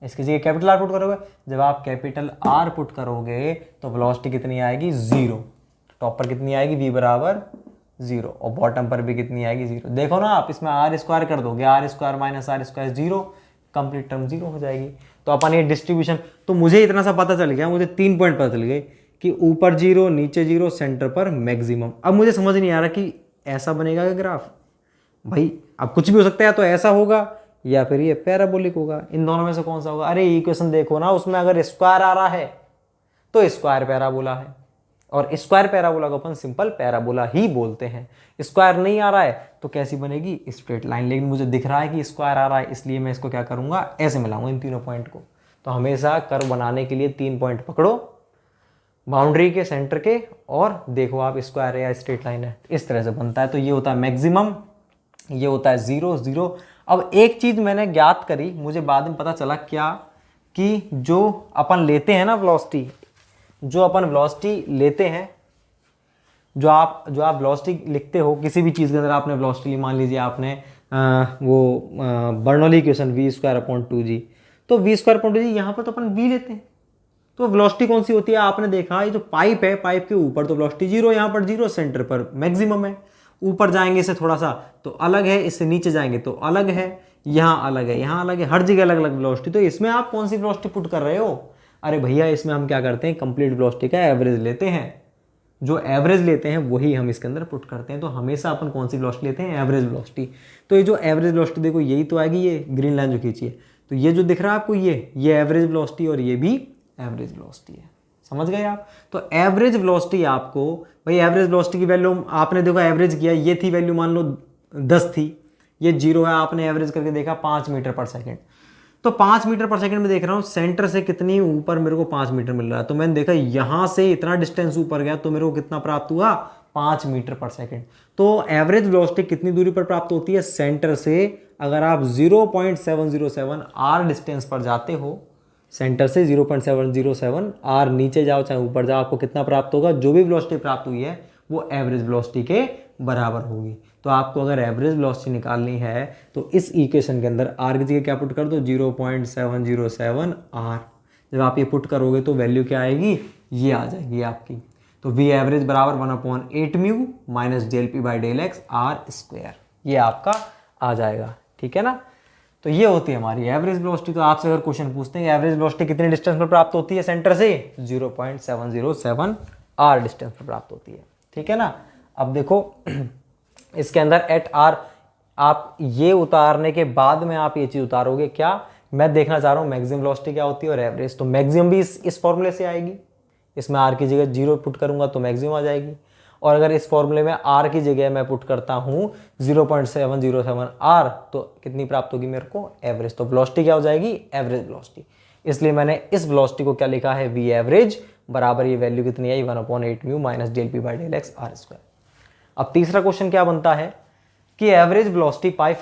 इसकी जगह कैपिटल आर पुट करोगे। जब आप कैपिटल आर पुट करोगे तो वेलोसिटी कितनी आएगी, 0। टॉप पर कितनी आएगी, v बराबर 0, और बॉटम पर भी कितनी आएगी, 0। देखो ना आप, इसमें आर स्क्वायर कर दोगे, r square minus r square 0, complete term 0 हो जाएगी। तो अपन ये डिस्ट्रीब्यूशन, तो मुझे इतना सा पता चल गया, मुझे 3 पॉइंट पता चल गए कि ऊपर 0, नीचे 0, सेंटर पर मैक्सिमम। अब मुझे समझ नहीं आ रहा कि ऐसा बनेगा क्या ग्राफ, भाई अब कुछ भी हो सकता है, तो ऐसा होगा या फिर ये पैराबोलिक होगा, इन दोनों में से कौन सा होगा। अरे इक्वेशन देखो ना, उसमें अगर स्क्वायर आ रहा है तो स्क्वायर पैराबोला है, और स्क्वायर पैराबोला को अपन सिंपल पैराबोला ही बोलते हैं। स्क्वायर नहीं आ रहा है तो कैसी बनेगी, स्ट्रेट लाइन। लेकिन मुझे दिख रहा है कि स्क्वायर आ रहा है, इसलिए मैं इसको क्या करूंगा, ऐसे मिलाऊंगा इन तीनों पॉइंट को। तो हमेशा कर्व बनाने के लिए 3 पॉइंट पकड़ो, बाउंड्री के, सेंटर के, और देखो आप स्क्वायर है या स्ट्रेट लाइन है, इस तरह से बनता है। तो ये होता है मैक्सिमम, ये होता है 0 0। अब एक चीज मैंने ज्ञात करी, मुझे बाद में पता चला क्या, कि जो अपन लेते हैं ना वेलोसिटी, जो अपन वेलोसिटी लेते हैं, जो आप वेलोसिटी लिखते हो किसी भी चीज़ के अंदर, आपने वेलोसिटी ली, मान लीजिए आपने बर्नौली इक्वेशन v²/2g, तो v²/2g यहाँ पर तो अपन v लेते हैं। तो वेलोसिटी कौन सी होती है, आपने देखा ये जो पाइप है, पाइप के ऊपर तो वेलोसिटी 0, यहाँ पर 0, सेंटर पर मैक्सिमम है। ऊपर जाएंगे इससे थोड़ा सा तो अलग है, इससे नीचे जाएंगे तो अलग है, यहाँ अलग है, यहाँ अलग है, हर जगह अलग अलग वेलोसिटी। तो इसमें आप कौन सी वेलोसिटी पुट कर रहे हो, अरे भैया इसमें हम क्या करते हैं, कंप्लीट वेलोसिटी का एवरेज लेते हैं। जो एवरेज लेते हैं वही हम इसके अंदर पुट करते हैं। तो हमेशा अपन कौन सी वेलोसिटी लेते हैं, एवरेज वेलोसिटी। तो ये जो एवरेज वेलोसिटी देखो, यही तो आएगी, ये ग्रीन लाइन जो खींची है, तो ये जो दिख रहा है आपको, ये एवरेज वेलोसिटी, और ये भी एवरेज वेलोसिटी है। समझ गए आप। तो एवरेज वेलोसिटी आपको, भाई एवरेज वेलोसिटी की वैल्यू आपने देखो एवरेज किया, ये थी वैल्यू मान लो 10 थी, ये 0 है, आपने एवरेज करके देखा 5 मीटर पर सेकेंड। तो 5 मीटर पर सेकंड में देख रहा हूँ, सेंटर से कितनी ऊपर मेरे को 5 मीटर मिल रहा है। तो मैंने देखा यहाँ से इतना डिस्टेंस ऊपर गया तो मेरे को कितना प्राप्त हुआ, 5 मीटर पर सेकंड। तो एवरेज वेलोसिटी कितनी दूरी पर प्राप्त होती है, सेंटर से अगर आप 0.707 आर डिस्टेंस पर जाते हो, सेंटर से 0.707 आर नीचे जाओ चाहे ऊपर जाओ, आपको कितना प्राप्त होगा, जो भी वेलोसिटी प्राप्त हुई है वो एवरेज वेलोसिटी के बराबर होगी। तो आपको अगर एवरेज वेलोसिटी निकालनी है तो इस इक्वेशन के अंदर आर की जगह क्या पुट कर दो, 0.707 आर। जब आप ये पुट करोगे तो वैल्यू क्या आएगी, ये आ जाएगी आपकी। तो वी एवरेज बराबर 1/8 mu minus del p by del x are square, ये आपका आ जाएगा, ठीक है ना। तो ये होती है हमारी एवरेज वेलोसिटी। तो आपसे अगर क्वेश्चन पूछते हैं एवरेज वेलोसिटी कितने डिस्टेंस पर प्राप्त होती है सेंटर से, 0.707 आर डिस्टेंस पर प्राप्त होती है, ठीक है ना। अब देखो इसके अंदर एट आर, आप ये उतारने के बाद में आप ये चीज उतारोगे क्या, मैं देखना चाह रहा हूँ मैक्सिमम वेलोसिटी क्या होती है और एवरेज। तो मैक्सिमम भी इस फॉर्मूले से आएगी, इसमें आर की जगह 0 पुट करूंगा तो मैक्सिमम आ जाएगी। और अगर इस फॉर्मूले में आर की जगह मैं पुट करता हूँ 0.707 आर, तो कितनी प्राप्त होगी मेरे को, एवरेज। तो वेलोसिटी क्या हो जाएगी, एवरेज वेलोसिटी। इसलिए मैंने इस वेलोसिटी को क्या लिखा है, वी एवरेज बराबर ये वैल्यू कितनी आई 1/8 mu minus del p by del x are square. अब तीसरा क्वेश्चन क्या बनता है कि एवरेज वेलोसिटी पाइप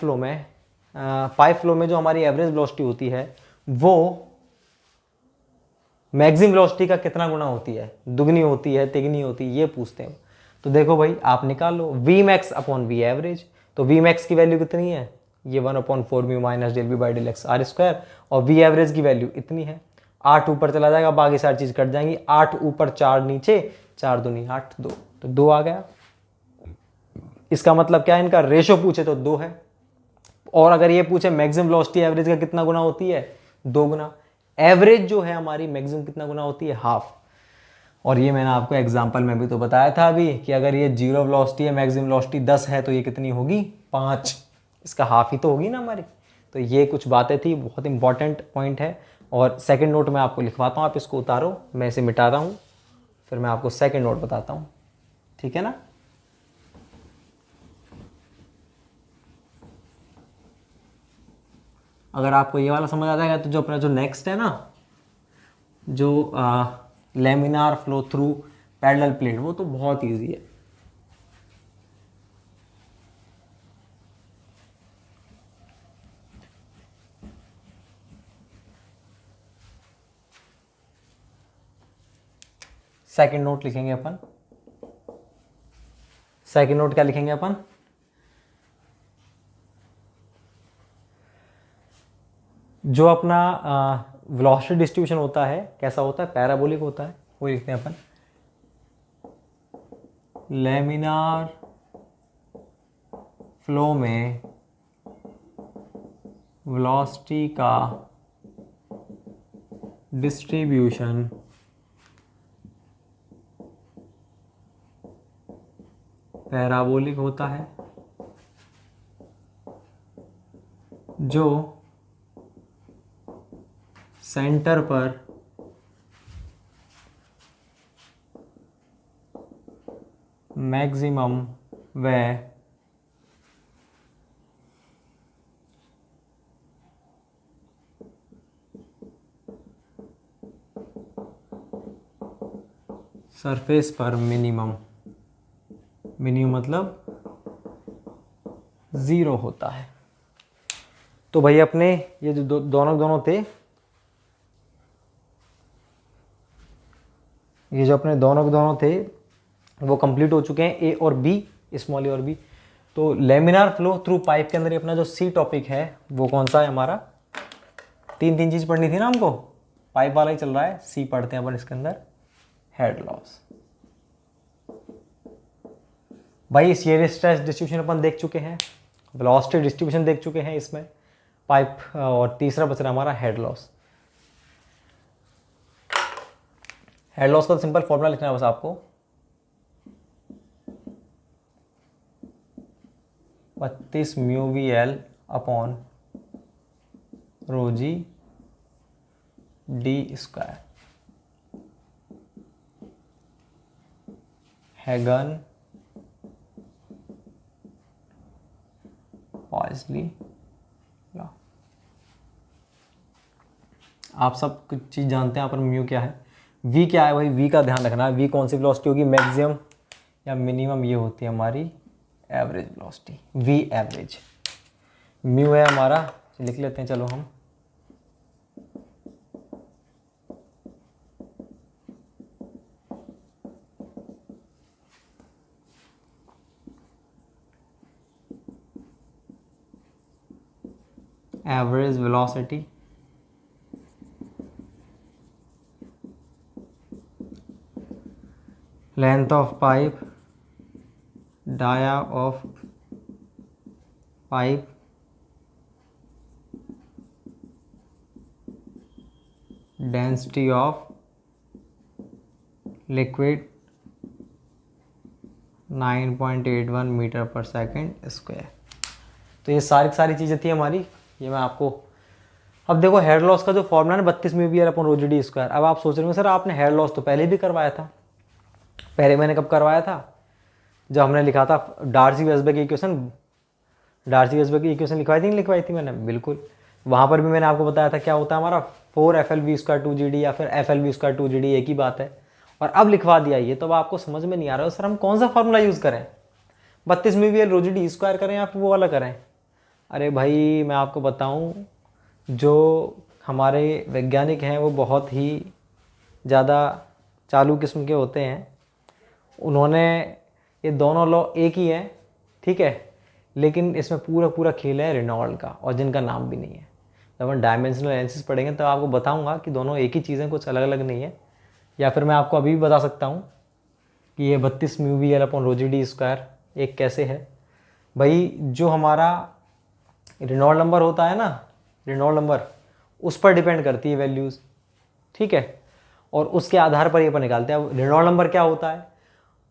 फ्लो में जो हमारी एवरेज वेलोसिटी होती है वो मैक्सिमम वेलोसिटी का कितना गुना होती है, दुगनी होती है, तिगनी होती है, ये पूछते हैं। तो देखो भाई आप निकाल लो V max upon V average. तो वी मैक्स की वैल्यू कितनी है, ये 1/4 mu minus del B by del x are square, और वी एवरेज की वैल्यू इतनी है। 8 ऊपर चला जाएगा, बाकी सारी चीज कट जाएंगी, 8 ऊपर 4 नीचे, 4 दूनी 8, 2, तो 2 आ गया। इसका मतलब क्या है, इनका रेशो पूछे तो 2 है, और अगर ये पूछे मैक्सिमम वेलोसिटी एवरेज का कितना गुना होती है, 2 गुना। एवरेज जो है हमारी मैक्सिमम कितना गुना होती है, हाफ। और ये मैंने आपको एग्जांपल में भी तो बताया था अभी कि अगर ये 0 वेलोसिटी है, मैक्सिमम वेलोसिटी 10 है, तो ये कितनी होगी, 5, इसका हाफ ही तो होगी ना हमारी। तो ये कुछ बातें थी, बहुत इंपॉर्टेंट पॉइंट है। और सेकंड नोट में आपको लिखवाता हूँ, आप इसको उतारो, मैं इसे मिटा रहा हूँ, फिर मैं आपको सेकंड नोट बताता हूँ, ठीक है ना। अगर आपको ये वाला समझ आ जाएगा तो जो अपना जो नेक्स्ट है ना, जो laminar flow through parallel plate, वो तो बहुत इजी है। सेकंड नोट लिखेंगे अपन, सेकंड नोट क्या लिखेंगे अपन, जो अपना वेलोसिटी डिस्ट्रीब्यूशन होता है कैसा होता है, पैराबोलिक होता है, वो लिखते हैं अपन। लेमिनार फ्लो में वेलोसिटी का डिस्ट्रीब्यूशन पैराबोलिक होता है, जो सेंटर पर मैक्सिमम व सरफेस पर मिनिमम मतलब 0 होता है। तो भाई अपने ये जो दोनों थे, ये जो अपने दोनों थे वो कंप्लीट हो चुके हैं, ए और बी, स्मॉल ए और बी। तो लेमिनार फ्लो थ्रू पाइप के अंदर अपना जो सी टॉपिक है वो कौन सा है हमारा, तीन चीज पढ़नी थी ना हमको, पाइप वाला ही चल रहा है, सी पढ़ते हैं अपन इसके अंदर, हेड लॉस। भाई शियर स्ट्रेस डिस्ट्रीब्यूशन अपन देख चुके हैं, वेलोसिटी डिस्ट्रीब्यूशन देख चुके हैं इसमें पाइप, और तीसरा बच रहा हमारा हेड लॉस। हेड लॉस का सिंपल फॉर्मूला लिखना है बस आपको, 32 mu V L upon rho G D square, Hagen Poiseuille law. आप सब कुछ चीज़ जानते हैं यहाँ पर म्यू क्या है, वी क्या है भाई, वी का ध्यान रखना है, वी कौन सी वेलोसिटी होगी, मैक्सिमम या मिनिमम, ये होती है हमारी average velocity, v average. Mu है हमारा, लिख लेते हैं चलो हम, average velocity length of pipe, dia of pipe, density of liquid 9.81 metre per second square. तो ये सारी चीज़ें थी हमारी, ये मैं आपको, अब देखो हेड लॉस का जो फॉर्मूला है 32 mu V L upon rho G D square. अब आप सोच रहे हो सर आपने हेड लॉस तो पहले भी करवाया था, पहले मैंने कब करवाया था, जब हमने लिखा था डार्सी-वेसबर्ग की इक्वेशन, डार्सी-वेसबर्ग की इक्वेशन लिखवाई थी, नहीं लिखवाई थी मैंने, बिल्कुल। वहाँ पर भी मैंने आपको बताया था क्या होता है हमारा 4 FL V² 2GD या फिर FL V² 2GD, एक ही बात है। और अब लिखवा दिया ये, तो अब आपको समझ में नहीं आ रहा है सर हम कौन सा फार्मूला यूज़ करें, 32 में भी रो जी डी स्क्वायर करें या फिर वो वाला करें। अरे भाई मैं आपको बताऊं, जो हमारे वैज्ञानिक हैं वो बहुत ही ज़्यादा चालू किस्म के होते हैं, उन्होंने ये दोनों लॉ एक ही हैं, ठीक है, लेकिन इसमें पूरा पूरा खेल है रेनॉल्ड का, और जिनका नाम भी नहीं है। जब हम डायमेंशनल एनालिसिस पढ़ेंगे तो आपको बताऊंगा कि दोनों एक ही चीज़ें, कुछ अलग अलग नहीं है। या फिर मैं आपको अभी भी बता सकता हूँ कि ये 32 mu V L upon rho G D square एक कैसे है। भाई जो हमारा रेनॉल्ड नंबर होता है ना, रेनॉल्ड नंबर उस पर डिपेंड करती है वैल्यूज़, ठीक है, और उसके आधार पर ये पर निकालते हैं। अब रेनॉल्ड नंबर क्या होता है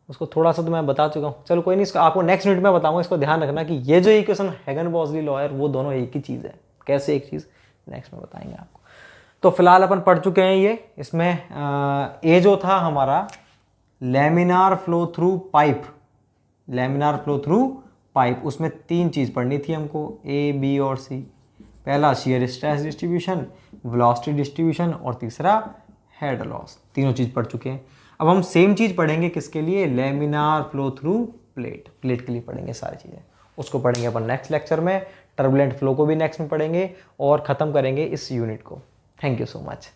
उसको थोड़ा सा तो मैं बता चुका हूँ, चलो कोई नहीं, इसको आपको नेक्स्ट मिनट में बताऊंगा। इसको ध्यान रखना कि ये जो इक्वेशन हैगन-बोसली लॉ है वो दोनों एक ही चीज़ है। कैसे एक चीज़, नेक्स्ट में बताएंगे आपको। तो फिलहाल अपन पढ़ चुके हैं ये, इसमें ए जो था हमारा laminar flow through pipe, laminar flow through pipe, उसमें 3 चीज़ पढ़नी थी हमको, ए बी और सी। पहला shear stress distribution, velocity distribution, और तीसरा हेड लॉस। तीनों चीज़ पढ़ चुके हैं। अब हम सेम चीज़ पढ़ेंगे किसके लिए, laminar flow through plate, plate के लिए पढ़ेंगे सारी चीज़ें। उसको पढ़ेंगे अपन नेक्स्ट लेक्चर में। टर्बुलेंट फ्लो को भी नेक्स्ट में पढ़ेंगे और ख़त्म करेंगे इस यूनिट को। Thank you so much.